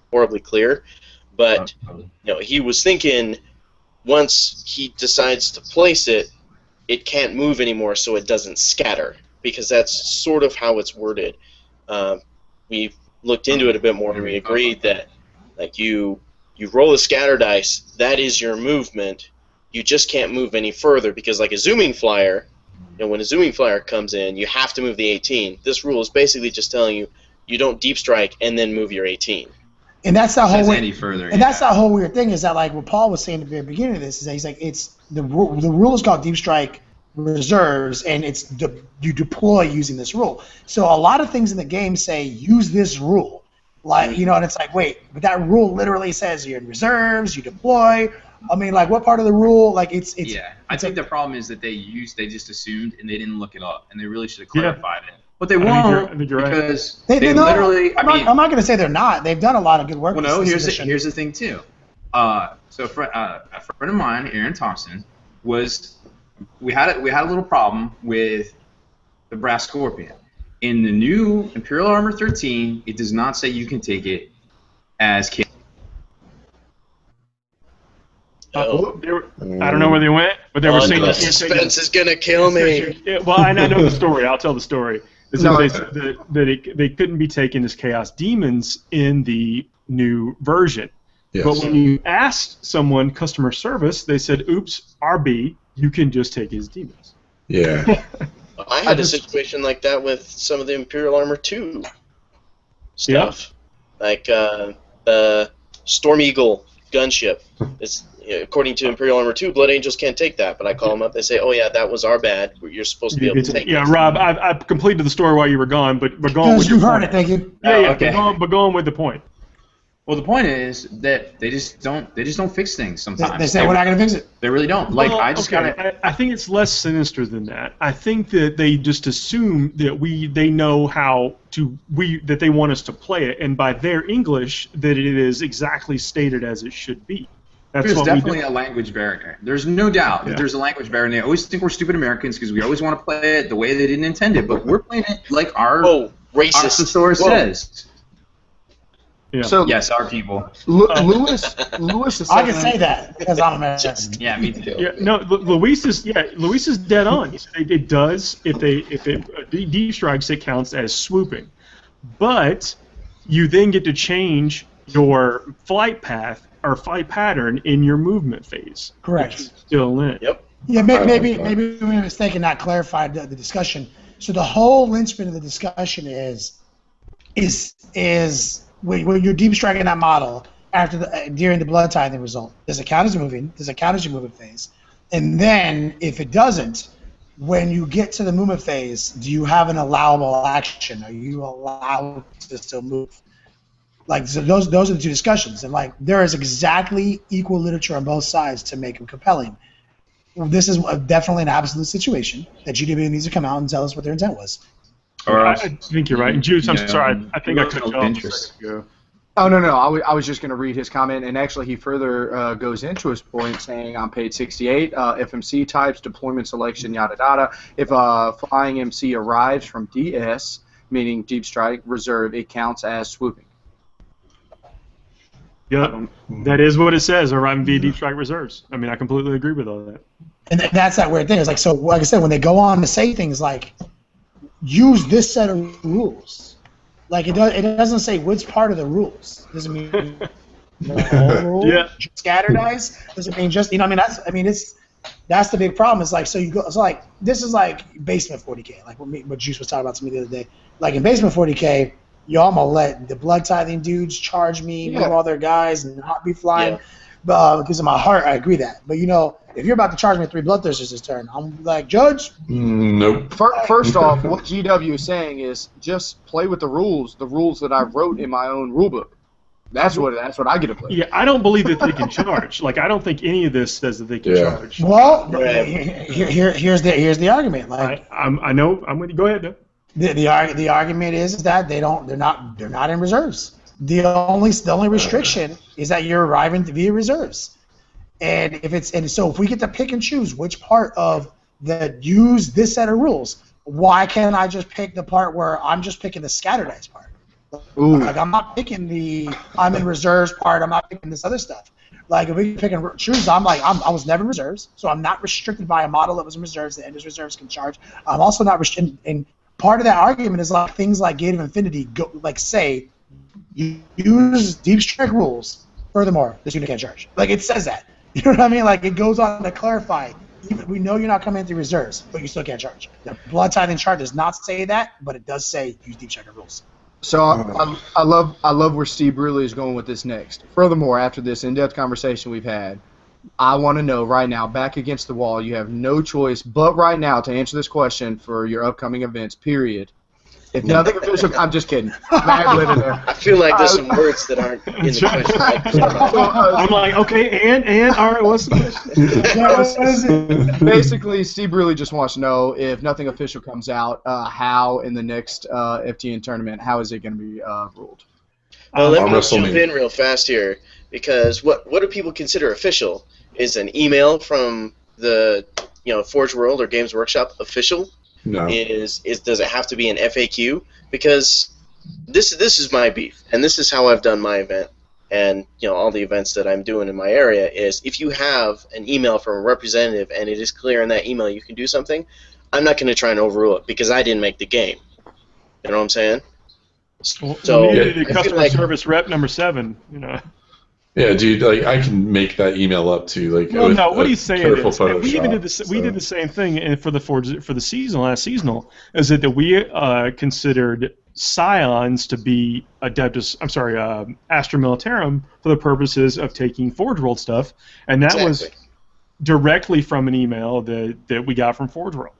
horribly clear, but he was thinking once he decides to place it, it can't move anymore, so it doesn't scatter, because that's sort of how it's worded. We looked into it a bit more, and we agreed that like you roll a scatter dice, that is your movement. You just can't move any further, because like a zooming flyer, when a zooming flyer comes in, you have to move the 18. This rule is basically just telling you you don't deep strike and then move your 18. And that's the whole any further. And that's the whole weird thing, is that like what Paul was saying at the beginning of this, is that he's like, it's the rule is called deep strike reserves, and it's you deploy using this rule. So a lot of things in the game say use this rule, like and it's like, wait, but that rule literally says you're in reserves, you deploy. I mean, like, what part of the rule? Like, it's I think the problem is that they just assumed and they didn't look it up, and they really should have clarified it. But they won't, because they literally. I'm not going to say they're not. They've done a lot of good work. Well, no, here's the thing too. So a friend of mine, Aaron Thompson, we had a little problem with the Brass Scorpion. In the new Imperial Armor 13, it does not say you can take it as kit. I don't know where they went, but they were saying the suspense is gonna kill me. Well, I know the story. I'll tell the story. They said that they couldn't be taken as Chaos Demons in the new version. Yes. But when you asked someone customer service, they said, "Oops, RB, you can just take his demons." Yeah. I had a situation like that with some of the Imperial Armor 2 stuff, like the Storm Eagle gunship. It's according to Imperial Armor 2, Blood Angels can't take that, but I call them up. They say, "Oh yeah, that was our bad. You're supposed to be able to take it." Yeah, Rob, I completed the story while you were gone, but we're going with you heard it. Thank you. Yeah, okay. But going with the point. Well, the point is that they just don't fix things sometimes. They say we're not going to fix it. They really don't. Like, I think it's less sinister than that. I think that they just assume that they know how to that they want us to play it, and by their English that it is exactly stated as it should be. There's definitely a language barrier. There's no doubt that there's a language barrier, and they always think we're stupid Americans because we always want to play it the way they didn't intend it, but we're playing it like our racist says. Yeah. So yes, our people. Lewis is. I can say that because I'm American. Yeah, me too. Yeah, no, Luis is dead on. It does if deep strikes, it counts as swooping, but you then get to change your flight path or flight pattern in your movement phase. Correct. Still in. Yep. Yeah, maybe we were mistaken, not clarified the discussion. So the whole linchpin of the discussion is when you're deep striking that model during the blood tithing result, does it count as moving? Does it count as your movement phase? And then if it doesn't, when you get to the movement phase, do you have an allowable action? Are you allowed to still move? Like, so those are the two discussions, and like there is exactly equal literature on both sides to make them compelling. This is definitely an absolute situation that GW needs to come out and tell us what their intent was. I think you're right. And Juice, I'm sorry. I think I cut you off. Oh, no. I was just going to read his comment, and actually he further goes into his point, saying on page 68, FMC types, deployment selection, yada yada. If a flying MC arrives from DS, meaning deep strike, reserve, it counts as swooping. Yep, that is what it says, arriving via deep strike reserves. I mean, I completely agree with all that. And that's that weird thing. It's like, so like I said, when they go on to say things like, use this set of rules. Like it doesn't say which part of the rules. Does it mean the whole rule? Yeah. Scatter dice? Does it mean just that's the big problem. It's like this is like basement 40K, like what Juice was talking about to me the other day. Like in basement 40K, I'm gonna let the blood tithing dudes charge me, move all their guys, and not be flying. But because of my heart, I agree that. But if you're about to charge me 3 bloodthirsters this turn, I'm like, Judge? Nope. First off, what GW is saying is just play with the rules that I wrote in my own rulebook. That's what I get to play. Yeah, I don't believe that they can charge. Like, I don't think any of this says that they can charge. Well, here's the argument. Like, I know. I'm going to go ahead. No. The argument is that they're not in reserves. The only restriction is that you're arriving via reserves, so if we get to pick and choose which part of use this set of rules, why can't I just pick the part where I'm just picking the standardized part? Ooh. Like, I'm not picking the I'm in reserves part. I'm not picking this other stuff. Like, if we pick and choose, I was never in reserves, so I'm not restricted by a model that was in reserves. The endless reserves can charge. I'm also not restricted. And part of that argument is like things like Gate of Infinity, say you use deep strike rules. Furthermore, this unit can't charge. Like, it says that. You know what I mean? Like, it goes on to clarify. We know you're not coming in through reserves, but you still can't charge. The Blood Tithing chart does not say that, but it does say use deep strike rules. So I love where Steve Bruley is going with this next. Furthermore, after this in-depth conversation we've had, I want to know right now, back against the wall, you have no choice but right now to answer this question for your upcoming events, period. If nothing official, I'm just kidding. I feel like there's some words that aren't in the question. I'm like, okay, and all right, what's the question? Basically, Steve really just wants to know if nothing official comes out, how in the next FTN tournament, how is it going to be ruled? Well, let me jump in real fast here, because what do people consider official? Is an email from the Forge World or Games Workshop official? No. Does it have to be an FAQ? Because this is my beef, and this is how I've done my event, and all the events that I'm doing in my area is if you have an email from a representative and it is clear in that email you can do something, I'm not going to try and overrule it because I didn't make the game. You know what I'm saying? So we needed a customer service rep number 7. Yeah, dude. Like, I can make that email up too. Like, well, no, what he's saying is, we even did so. We did the same thing, and for the last seasonal, is that we considered Scions to be Adeptus. I'm sorry, Astra Militarum for the purposes of taking Forge World stuff, and that was directly from an email that we got from Forge World.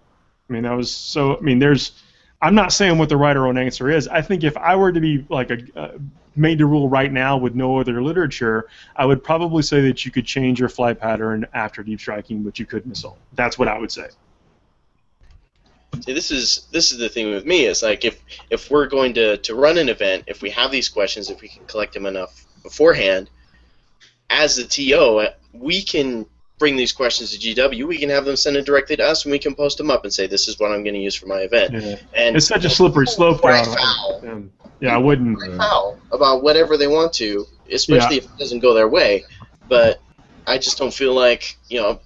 I mean, that was so. I mean, I'm not saying what the right or wrong answer is. I think if I were to be like made to rule right now with no other literature, I would probably say that you could change your flight pattern after deep striking, but you couldn't assault. That's what I would say. See, this is the thing with me. Is like if we're going to run an event, if we have these questions, if we can collect them enough beforehand, as the TO, we can bring these questions to GW. We can have them send it directly to us, and we can post them up and say, "This is what I'm going to use for my event." Yeah. And it's such a slippery slope. Yeah, I wouldn't. Foul about whatever they want to, especially if it doesn't go their way. But I just don't feel like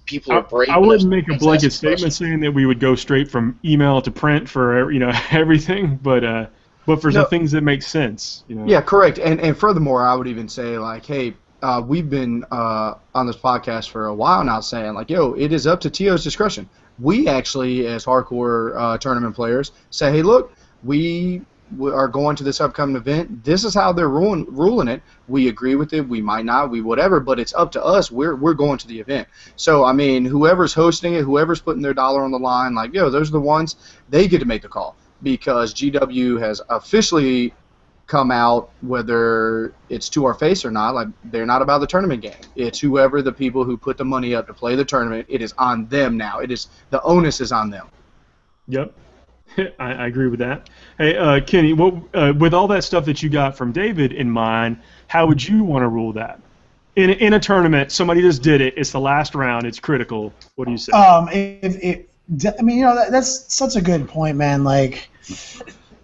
people are brave. I wouldn't make a blanket statement saying that we would go straight from email to print for everything, but for some things that make sense. Yeah, correct. And furthermore, I would even say like, hey, we've been on this podcast for a while now saying like, yo, it is up to TO's discretion. We actually, as hardcore tournament players, say, hey, look, we are going to this upcoming event. This is how they're ruling it. We agree with it. We might not. We whatever. But it's up to us. We're going to the event. So I mean, whoever's hosting it, whoever's putting their dollar on the line, like those are the ones. They get to make the call because GW has officially come out, whether it's to our face or not. Like they're not about the tournament game. It's whoever the people who put the money up to play the tournament. It is on them now. It is the onus is on them. Yep. I agree with that. Hey, Kenny, with all that stuff that you got from David in mind, how would you want to rule that? In a tournament, somebody just did it. It's the last round. It's critical. What do you say? That's such a good point, man. Like,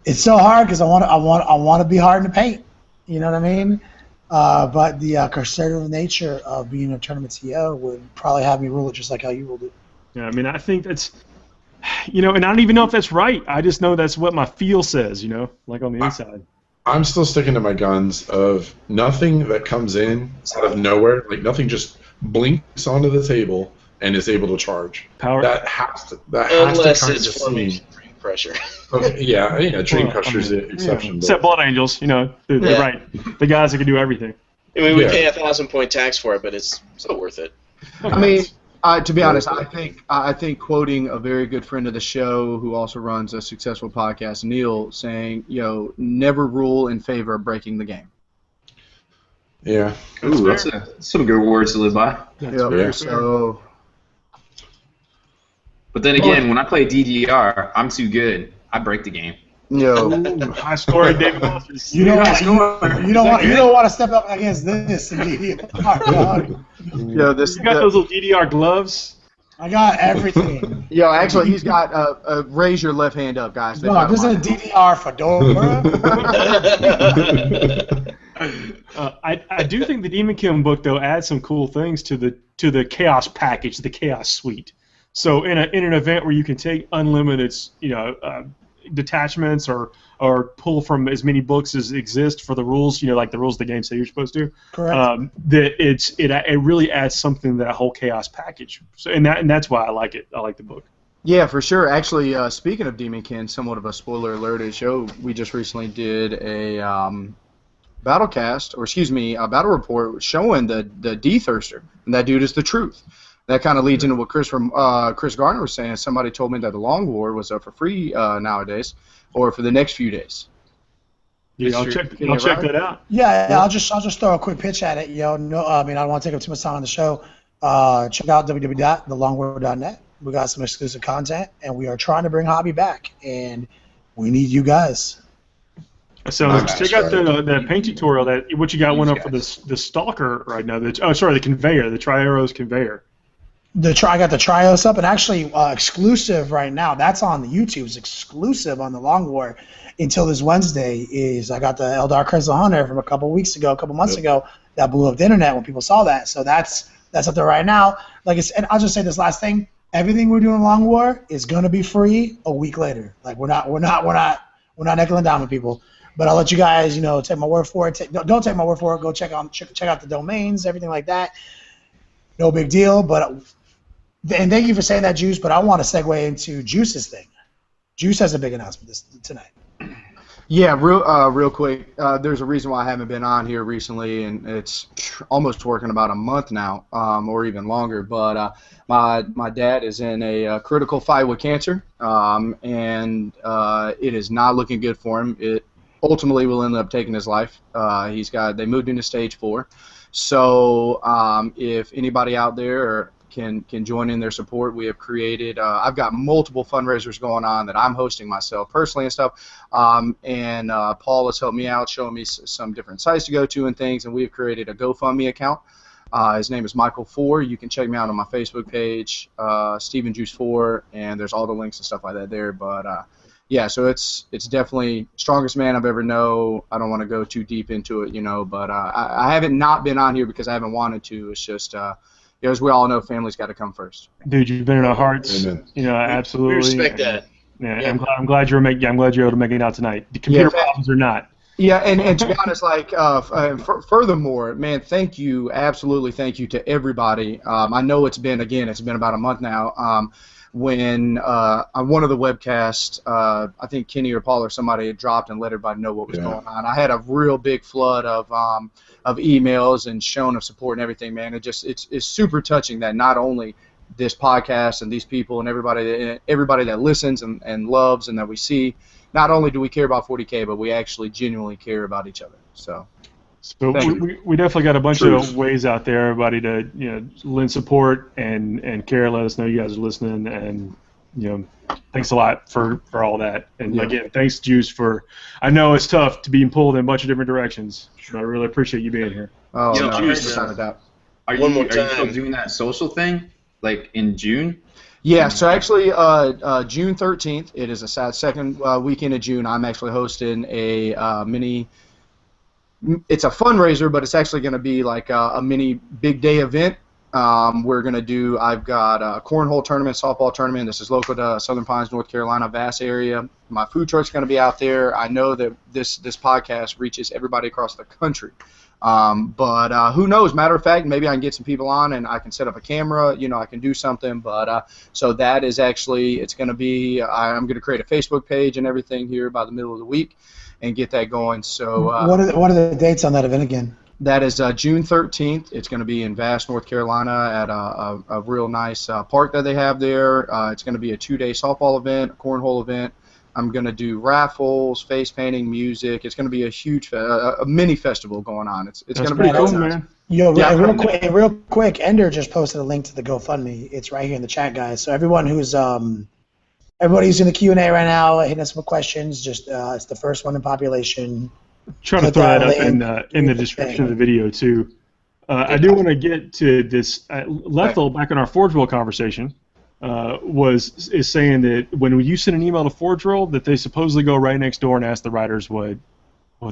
it's so hard because I want to be hard in the paint. You know what I mean? But the conservative nature of being a tournament TO would probably have me rule it just like how you ruled it. Yeah, I mean, I think that's. And I don't even know if that's right. I just know that's what my feel says, like on the inside. I'm still sticking to my guns of nothing that comes in out of nowhere, like nothing just blinks onto the table and is able to charge. Power. That has to unless kind it's of formation dream crusher. Okay, dream crusher's the exception. Except Blood Angels, they're right. The guys that can do everything. I mean, we pay 1,000-point tax for it, but it's so worth it. I mean. To be honest, I think quoting a very good friend of the show who also runs a successful podcast, Neil, saying, never rule in favor of breaking the game. Yeah. Ooh, that's some good words to live by. So. But then again, when I play DDR, I'm too good. I break the game. Ooh, high scoring David Masters. You don't want to step up against this in DDR. You got those little DDR gloves. I got everything. Actually, he's got raise your left hand up, guys. No, this is a DDR fedora. I do think the Demon Kim book though adds some cool things to the Chaos package, the Chaos suite. So in an event where you can take unlimited, detachments or pull from as many books as exist for the rules, like the rules of the game say you're supposed to. Correct. That it really adds something to that whole Chaos package. So and that's why I like it. I like the book. Yeah, for sure. Actually, speaking of Demonkin, somewhat of a spoiler alert, we just recently did a a battle report showing the D-Thirster, and that dude is the truth. That kind of leads into what Chris Garner was saying. Somebody told me that the Long War was up for free nowadays, or for the next few days. Yeah, I'll check that out. Yeah, I'll just throw a quick pitch at it. I don't want to take up too much time on the show. Check out www.thelongwar.net. We got some exclusive content, and we are trying to bring hobby back, and we need you guys. So check out that paint tutorial. What you got one up for the Stalker right now. The conveyor, the Tri-Arrows conveyor. I got the Trios up, and actually exclusive right now. That's on the YouTube's exclusive on the Long War until this Wednesday. I got the Eldar Crystal Hunter from a couple months ago that blew up the internet when people saw that. So that's up there right now. Like I said, and I'll just say this last thing: everything we're doing in Long War is gonna be free a week later. Like we're not nickel and diming people. But I'll let you guys, take my word for it. Don't take my word for it. Go check out the domains, everything like that. No big deal. And thank you for saying that, Juice. But I want to segue into Juice's thing. Juice has a big announcement tonight. Yeah, real quick. There's a reason why I haven't been on here recently, and it's almost working about a month now, or even longer. But my dad is in a critical fight with cancer, and it is not looking good for him. It ultimately will end up taking his life. They moved into stage 4. So if anybody out there can join in their support, we have created, I've got multiple fundraisers going on that I'm hosting myself personally and stuff. And Paul has helped me out, showing me some different sites to go to and things, and we've created a GoFundMe account. His name is Michael 4. You can check me out on my Facebook page, Stephen Juice 4, and there's all the links and stuff like that there. But yeah, so it's definitely strongest man I've ever known. I don't want to go too deep into it, but I haven't not been on here because I haven't wanted to. It's just, as we all know, family's got to come first. Dude, you've been in our hearts. Amen. Absolutely. We respect that. Yeah. I'm glad you're able to make it out tonight. The computer problems or not. Yeah, and to be honest, furthermore, man, thank you, absolutely thank you to everybody. I know it's been about a month now. When on one of the webcasts, I think Kenny or Paul or somebody had dropped and let everybody know what was going on. I had a real big flood of emails and shown of support and everything, man. It's super touching that not only this podcast and these people and everybody that listens and loves and that we see, not only do we care about 40K, but we actually genuinely care about each other. So we definitely got a bunch of ways out there, everybody, to lend support and care. Let us know you guys are listening, and thanks a lot for all that. And again, thanks, Juice, for. I know it's tough to be pulled in a bunch of different directions, but I really appreciate you being here. Oh, no, Juice, without a doubt. Are you still doing that social thing, like in June? Yeah, so actually, June 13th, it is a second weekend of June. I'm actually hosting a mini. It's a fundraiser, but it's actually going to be like a mini big day event. We're going to do. I've got a cornhole tournament, softball tournament. This is local to Southern Pines, North Carolina, vast area. My food truck's going to be out there. I know that this podcast reaches everybody across the country. But who knows? Matter of fact, maybe I can get some people on and I can set up a camera. I can do something. But so that is actually, it's going to be. I'm going to create a Facebook page and everything here by the middle of the week and get that going. So what are the dates on that event again? That is June 13th. It's going to be in Vass, North Carolina, at a real nice park that they have there. It's going to be a 2-day softball event, a cornhole event, I'm going to do raffles, face painting, music. It's going to be a huge, a mini festival going on. It's going to be pretty cool, awesome. man. Yo, real quick, Ender just posted a link to the GoFundMe. It's right here in the chat, guys. So everyone who's everybody's in the Q&A right now, hitting us with questions. Just it's the first one in population. Trying to throw that up in the description of the video too. I do want to get to this. Lethal, back in our Forge World conversation, is saying that when you send an email to Forge World, that they supposedly go right next door and ask the writers what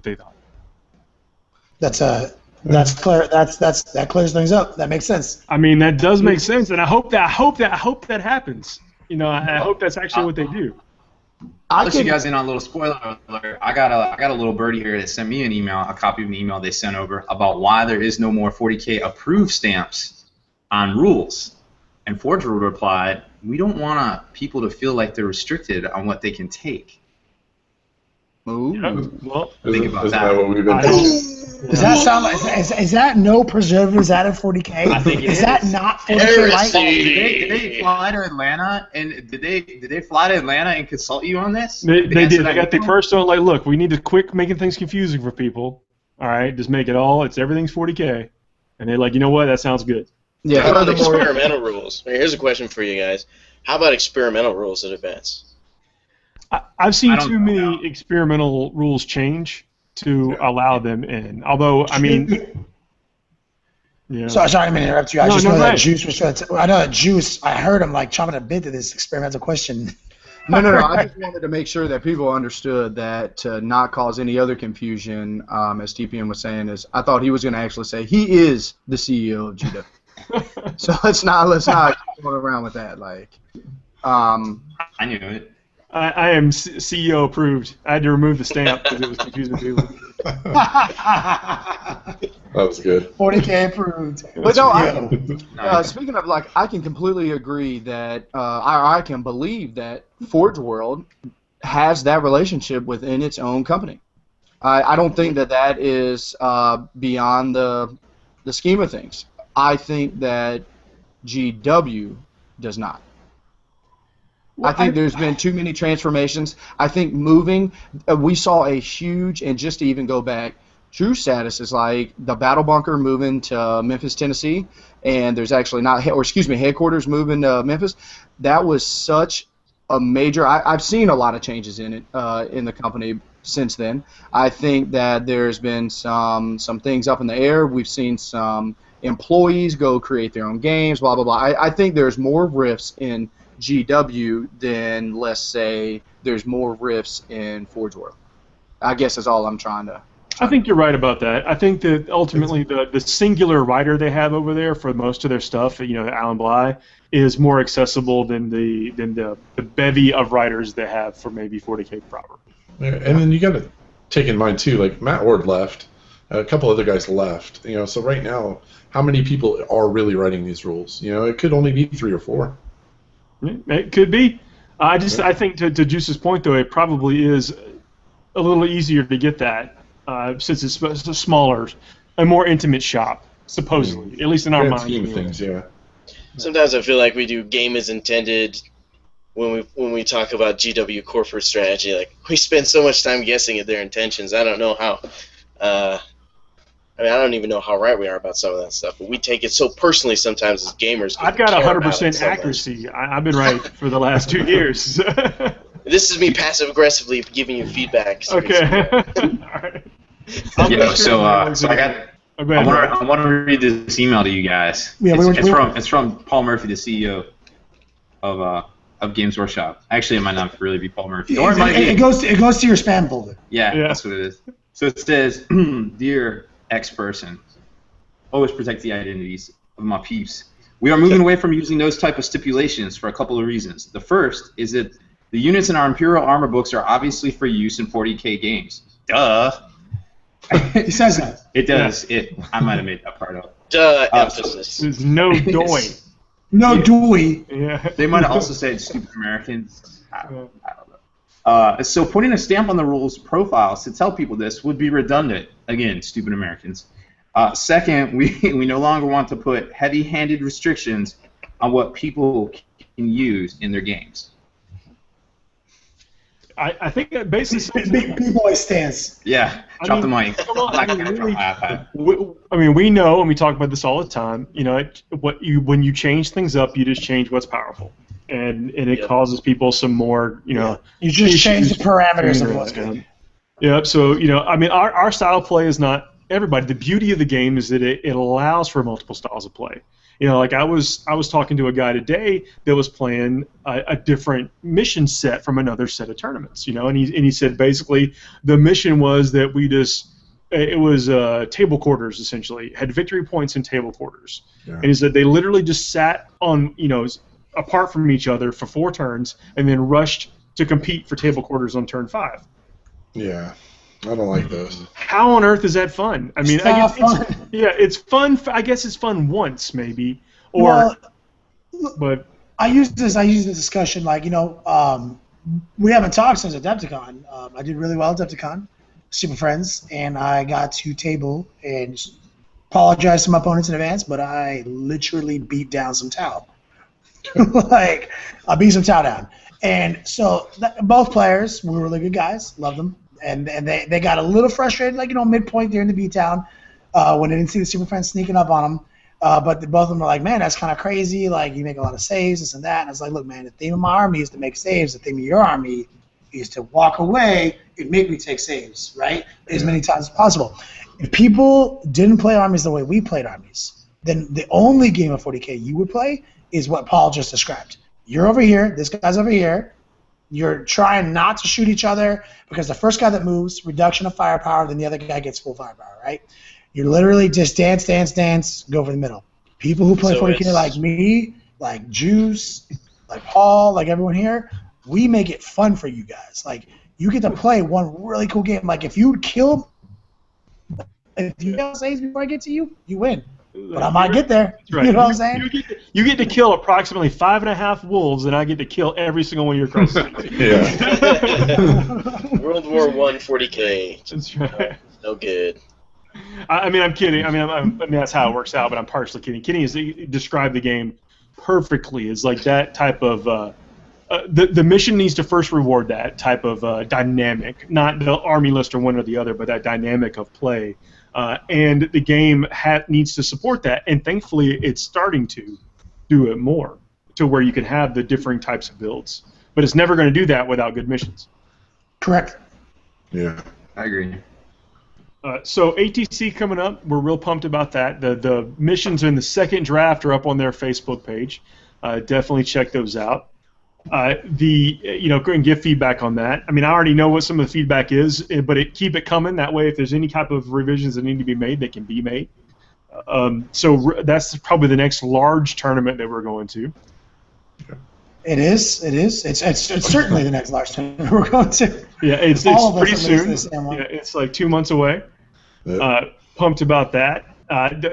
they thought. That's clear. That clears things up. That makes sense. I mean, that does make sense, and I hope that happens. You know, I hope that's actually what they do. I'll let you guys in on a little spoiler alert. I got a little birdie here that sent me an email, a copy of an email they sent over about why there is no more 40K approved stamps on rules. And Forge World replied, "We don't want people to feel like they're restricted on what they can take." Ooh. Yeah, well, think about isn't that. what we've been told? Does that sound like is that no preservatives added 40K? I think it is that not 40K light? Did they fly to Atlanta and did they fly to Atlanta and consult you on this? They did. They got the personal look. We need to quit making things confusing for people. All right, just make it all. Everything's 40K, and they're like, you know what? That sounds good. Yeah. How about experimental rules? Here's a question for you guys. How about experimental rules at Advance? I've seen too many experimental rules change to allow them in. Although, I mean, yeah. Sorry, I didn't mean to interrupt you. I just know that Juice was trying to. I know that Juice. I heard him like chomping a bit to this experimental question. No. I just wanted to make sure that people understood that to not cause any other confusion, as TPM was saying, is I thought he was going to actually say he is the CEO of GW. So let's not go around with that. I knew it. I am CEO approved. I had to remove the stamp because it was confusing people. That was good. 40K approved. But no, speaking of I can completely agree that I can believe that Forge World has that relationship within its own company. I don't think that is beyond the scheme of things. I think that GW does not. I think there's been too many transformations. I think moving, we saw a huge, and just to even go back, true status is like the Battle Bunker moving to Memphis, Tennessee, and there's actually headquarters moving to Memphis. That was such a major. I've seen a lot of changes in it in the company since then. I think that there's been some things up in the air. We've seen some employees go create their own games, blah blah blah. I think there's more rifts in GW than, let's say, there's more rifts in Forge World. I guess that's all I'm trying to. I think you're right about that. I think that ultimately the singular writer they have over there for most of their stuff, Alan Bly, is more accessible than the bevy of writers they have for maybe 40K proper. And then you got to take in mind too, like Matt Ward left, a couple other guys left. So right now, how many people are really writing these rules? It could only be 3 or 4. It could be. I think to Juice's point though, it probably is a little easier to get that since it's a smaller, a more intimate shop, supposedly, at least in our mind. Scheme of things, yeah. Sometimes I feel like we do game as intended when we talk about GW corporate strategy. Like we spend so much time guessing at their intentions. I don't know how. I don't even know how right we are about some of that stuff, but we take it so personally sometimes as gamers. I've got 100% accuracy. I've been right for the last 2 years. This is me passive-aggressively giving you feedback. So okay. All right. I want to read this email to you guys. Yeah, it's from Paul Murphy, the CEO of Games Workshop. Actually, it might not really be Paul Murphy. Or it goes to your spam folder. Yeah, that's what it is. So it says, "Dear X person, always protect the identities of my peeps. We are moving away from using those type of stipulations for a couple of reasons. The first is that the units in our Imperial Armor books are obviously for use in 40K games. Duh. He says that. It does. Yeah. I might have made that part up. Duh. Emphasis. There's no doy. No doy. Yeah. They might have also said stupid Americans. I don't know. So putting a stamp on the rules profiles to tell people this would be redundant. Again, stupid Americans. Second, we no longer want to put heavy-handed restrictions on what people can use in their games. I think that basically B-boy stance. Yeah, drop the mic. We know, and we talk about this all the time. You know, when you change things up, you just change what's powerful, and it causes people some more, you know. You just change the parameters of what's good. Yeah. So our style of play is not everybody. The beauty of the game is that it allows for multiple styles of play. You know, like I was talking to a guy today that was playing a different mission set from another set of tournaments. You know, and he said basically the mission was that it was table quarters essentially, had victory points in table quarters, and he said they literally just sat on apart from each other for 4 turns and then rushed to compete for table quarters on turn 5. Yeah. I don't like those. How on earth is that fun? I mean, it's fun. I guess it's fun once, maybe. But I use this discussion like we haven't talked since Adepticon. I did really well at Adepticon, super friends, and I got to table and apologize to my opponents in advance, but I literally beat down some Tau. Like I beat some Tau down, and so both players were really good guys, loved them. And they got a little frustrated, like, midpoint there in the beatdown when they didn't see the Super Friends sneaking up on them. But both of them were like, man, that's kind of crazy. Like, you make a lot of saves, this and that. And I was like, look, man, the theme of my army is to make saves. The theme of your army is to walk away and make me take saves, right? As many times as possible. If people didn't play armies the way we played armies, then the only game of 40K you would play is what Paul just described. You're over here. This guy's over here. You're trying not to shoot each other because the first guy that moves, reduction of firepower, then the other guy gets full firepower, right? You literally just dance, go for the middle. People who play 40K like me, like Juice, like Paul, like everyone here, we make it fun for you guys. Like, you get to play one really cool game. Like, if you kill saves before I get to you, you win. But I might get there. Right. You know what I'm saying? You get to kill approximately 5.5 wolves, and I get to kill every single one of your crosses. World War I 40K. That's right. No good. I mean, I'm kidding. I mean, that's how it works out, but I'm partially kidding. Kenny has described the game perfectly. It's like that type of the mission needs to first reward that type of dynamic, not the army list or one or the other, but that dynamic of play. And the game needs to support that, and thankfully it's starting to do it more to where you can have the differing types of builds. But it's never going to do that without good missions. Correct. Yeah. I agree. So ATC coming up, we're real pumped about that. The missions in the second draft are up on their Facebook page. Definitely check those out. Go and give feedback on that. I mean, I already know what some of the feedback is, but keep it coming. That way, if there's any type of revisions that need to be made, they can be made. So that's probably the next large tournament that we're going to. It is. It's certainly the next large tournament we're going to. Yeah, it's pretty soon. Yeah, it's like 2 months away. Yep. Pumped about that.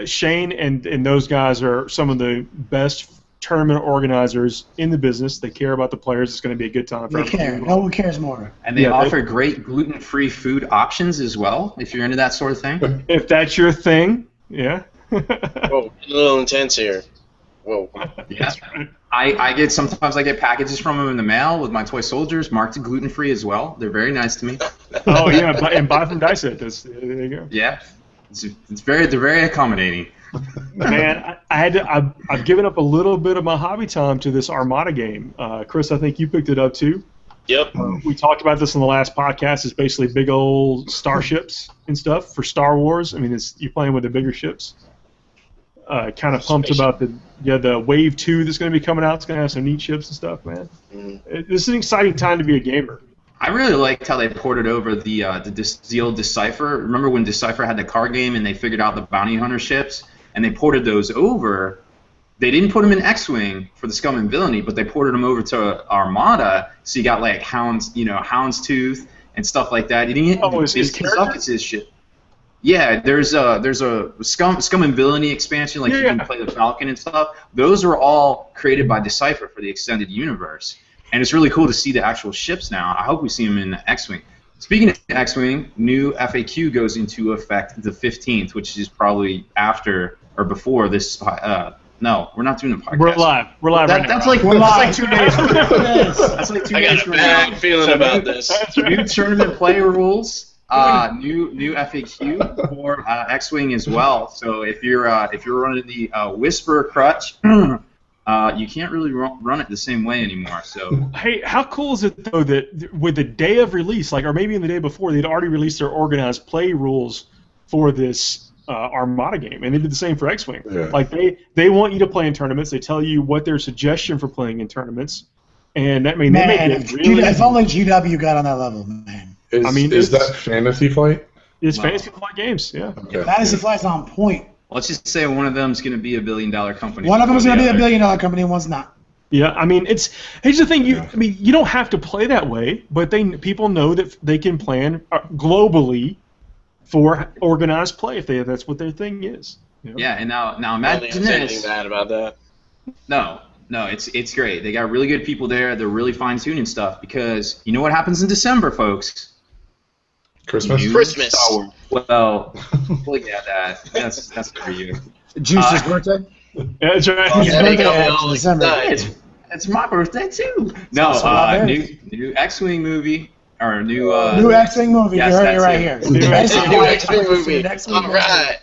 Shane and those guys are some of the best tournament organizers in the business. They care about the players. It's going to be a good time for everyone. They care. No one cares more. And they offer great gluten-free food options as well, if you're into that sort of thing. If that's your thing, yeah. Whoa, a little intense here. Whoa. Yeah. Sometimes I get packages from them in the mail with my toy soldiers marked gluten-free as well. They're very nice to me. Oh yeah, and buy from Dice Set. There you go. Yeah. They're very accommodating. Man, I've given up a little bit of my hobby time to this Armada game. Chris, I think you picked it up too. Yep. We talked about this in the last podcast. It's basically big old starships and stuff for Star Wars. I mean, you're playing with the bigger ships. Kind of pumped about the Wave 2 that's going to be coming out. It's going to have some neat ships and stuff, man. This is an exciting time to be a gamer. I really liked how they ported over the old Decipher. Remember when Decipher had the card game and they figured out the bounty hunter ships, and they ported those over. They didn't put them in X-Wing for the Scum and Villainy, but they ported them over to Armada, so you got like Houndstooth and stuff like that. You didn't get his ship. Yeah, there's a Scum and Villainy expansion, like you can play the Falcon and stuff. Those were all created by Decipher for the extended universe, and it's really cool to see the actual ships now. I hope we see them in the X-Wing. Speaking of X-Wing, new FAQ goes into effect the 15th, which is probably after or before this No, we're not doing a podcast. We're live. We're live right now. That's like 2 days. That's like 2 I days got a from bad now. feeling about this. New tournament play rules. New FAQ for X-Wing as well. So if you're running the Whisper crutch, you can't really run it the same way anymore. So Hey, how cool is it though that with the day of release, like, or maybe in the day before, they'd already released their organized play rules for this Armada game, and they did the same for X-Wing. Yeah. Like they want you to play in tournaments. They tell you what their suggestion for playing in tournaments, and that they make it really. If only GW got on that level, man. Is that Fantasy Flight? It's Fantasy Flight Games, yeah. Okay. Fantasy Flight's on point. let's just say one of them is going to be $1 billion company. One of them is going to be $1 billion company, and one's not. Yeah, I mean, here's the thing. You don't have to play that way, but people know that they can plan globally for organized play if that's what their thing is. You know? Yeah, and now I don't imagine think there's anything this. bad about that. No, it's great. They got really good people there. They're really fine-tuning stuff because you know what happens in December, folks? Christmas? Christmas. Well, look at that. That's for you. Juice's birthday? Yeah, that's right. Oh, yeah, they got me Yeah, all December. excited. It's my birthday too. No, also my new X-Wing movie or new New X-Wing movie. yes, you heard it that's right it. here. New Basically, X-Wing movie. New X-Wing All movie. right.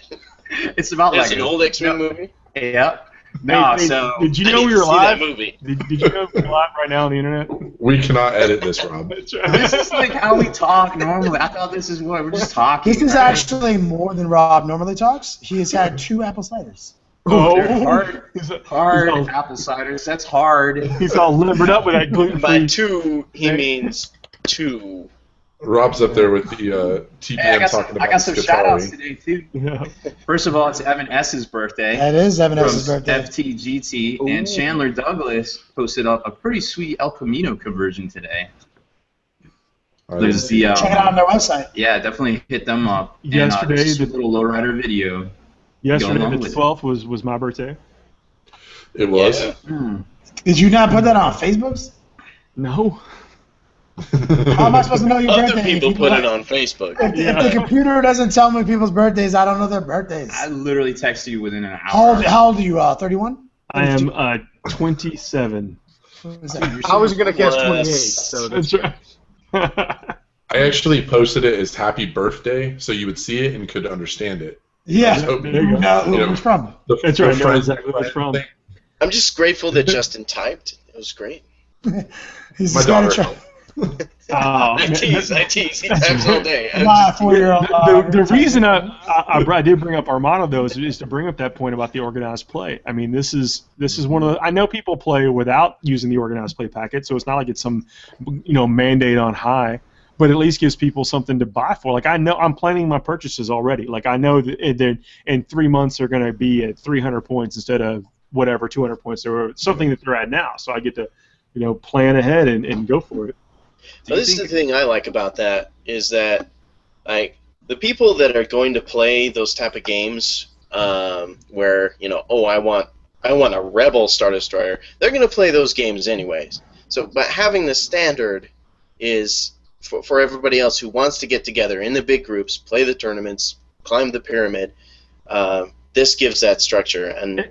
It's about It's like an old X-Wing movie. Yep. No, so Did you I know need we to were see live? that movie. Did you know we were live right now on the internet? We cannot edit this, Rob. That's right. this is like how we talk normally. I thought this is what we're just talking. This is right? actually more than Rob normally talks. He has had 2 apple ciders. Oh, hard. Hard He's all- apple ciders. That's hard. He's all limbered up with that By gluten-free. 2, he means 2. Rob's up there with the TPM Hey, talking about I got some shout outs Scutari. today too. Yeah. First of all, it's Evan S.'s birthday. That is Evan From S.'s birthday. FTGT, and Chandler Douglas posted up a pretty sweet El Camino conversion today. There's the Check it out on their website. yeah, definitely hit them up. Yesterday, and, the- little lowrider video. Yesterday, Going on the with it. 12th was my birthday. It was? Yeah. Did you not put that on Facebook? No. How am I supposed to know your Other birthday? people put it on Facebook. If the computer doesn't tell me people's birthdays, I don't know their birthdays. I literally texted you within an hour. How old are you? 31? I am 27. I was going to guess Plus- 28. So that's That's right. I actually posted it as happy birthday so you would see it and could understand it. Yeah. So, There you go. No, who You know, it's from? That's right. I know exactly what it's from. I'm just grateful that Justin typed. It was great. He's My just got daughter. Oh, I tease. He types all day. My 4-year-old. The reason I did bring up Armada though is to bring up that point about the organized play. I mean, this is one of the, I know people play without using the organized play packet, so it's not like it's some mandate on high, but at least gives people something to buy for. Like I know I'm planning my purchases already. Like I know that in 3 months they're going to be at 300 points instead of whatever 200 points or something that they're at now. So I get to plan ahead and go for it. Well, this is the thing I like about that is that, like, the people that are going to play those type of games, where I want a Rebel Star Destroyer, they're going to play those games anyways. So, but having the standard is for everybody else who wants to get together in the big groups, play the tournaments, climb the pyramid. This gives that structure, and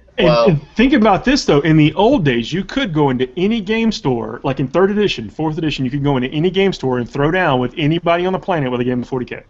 think about this though. In the old days, you could go into any game store, like in 3rd edition, 4th edition, you could go into any game store and throw down with anybody on the planet with a game of 40K.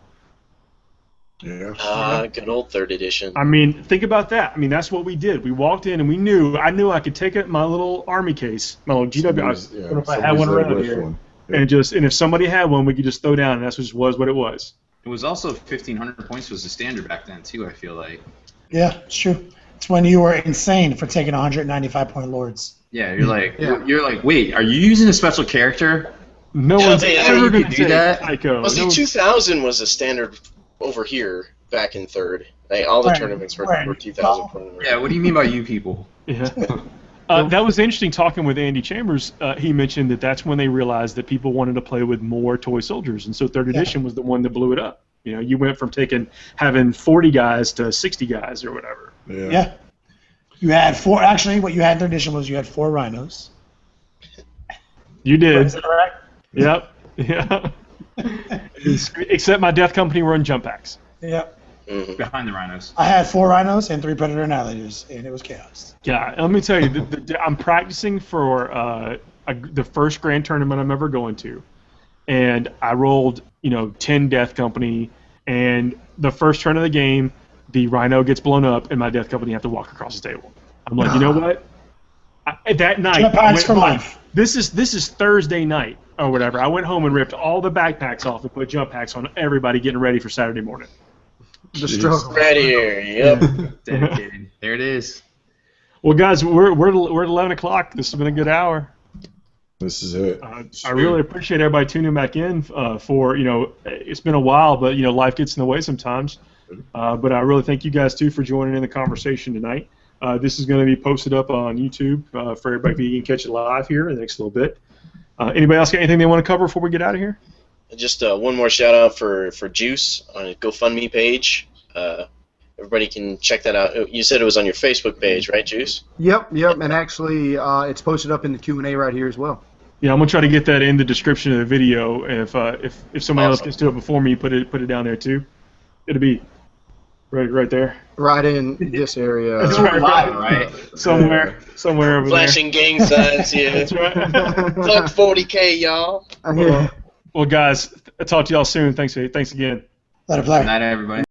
Yeah. good old 3rd edition. I mean, think about that. I mean, that's what we did. We walked in and I knew I could take my little army case, my little GW. If I had one around here, and if somebody had one, we could just throw down, and that's just was what it was. It was also 1,500 points was the standard back then too. I feel like. Yeah, it's true. It's when you were insane for taking 195-point lords. Yeah, you're like, wait, are you using a special character? No Yeah, one's yeah, ever you going could to do say that. Psycho. Well, see, 2000 was a standard over here back in 3rd. Like, all the Right, tournaments were right. 2,000 points. Yeah, what do you mean by you people? Yeah. That was interesting talking with Andy Chambers. He mentioned that's when they realized that people wanted to play with more toy soldiers, and so 3rd edition was the one that blew it up. You went from having 40 guys to 60 guys or whatever. Yeah. You had 4. Actually, what you had in 3rd edition was you had 4 rhinos. You did. Is that correct? Yep. Yeah. Except my Death Company were in jump packs. Yep. behind the rhinos. I had 4 rhinos and 3 predator annihilators, and it was chaos. Yeah, let me tell you, I'm practicing for the first grand tournament I'm ever going to, and I rolled 10 Death Company, and the first turn of the game, the rhino gets blown up, and my Death Company have to walk across the table. I'm like, you know what? That night, Jetpacks for life. This is Thursday night or whatever. I went home and ripped all the backpacks off and put jump packs on everybody getting ready for Saturday morning. The struggle. Right here. Yep. Dedicated. There it is. Well, guys, we're at 11 o'clock. This has been a good hour. This is it. I really appreciate everybody tuning back in for, it's been a while, but, life gets in the way sometimes. But I really thank you guys, too, for joining in the conversation tonight. This is going to be posted up on YouTube for everybody, if you can catch it live here in the next little bit. Anybody else got anything they want to cover before we get out of here? Just one more shout out for Juice on a GoFundMe page. Everybody can check that out. You said it was on your Facebook page, right, Juice? Yep, and actually it's posted up in the Q&A right here as well. Yeah, I'm gonna try to get that in the description of the video. And if somebody else gets to it before me, put it down there too. It'll be right there. Right in this area. That's right. Somewhere over Flashing gang signs here. That's right. Fuck 40K, y'all. Well, guys, I'll talk to y'all soon. Thanks again. Let it play. Good night, everybody.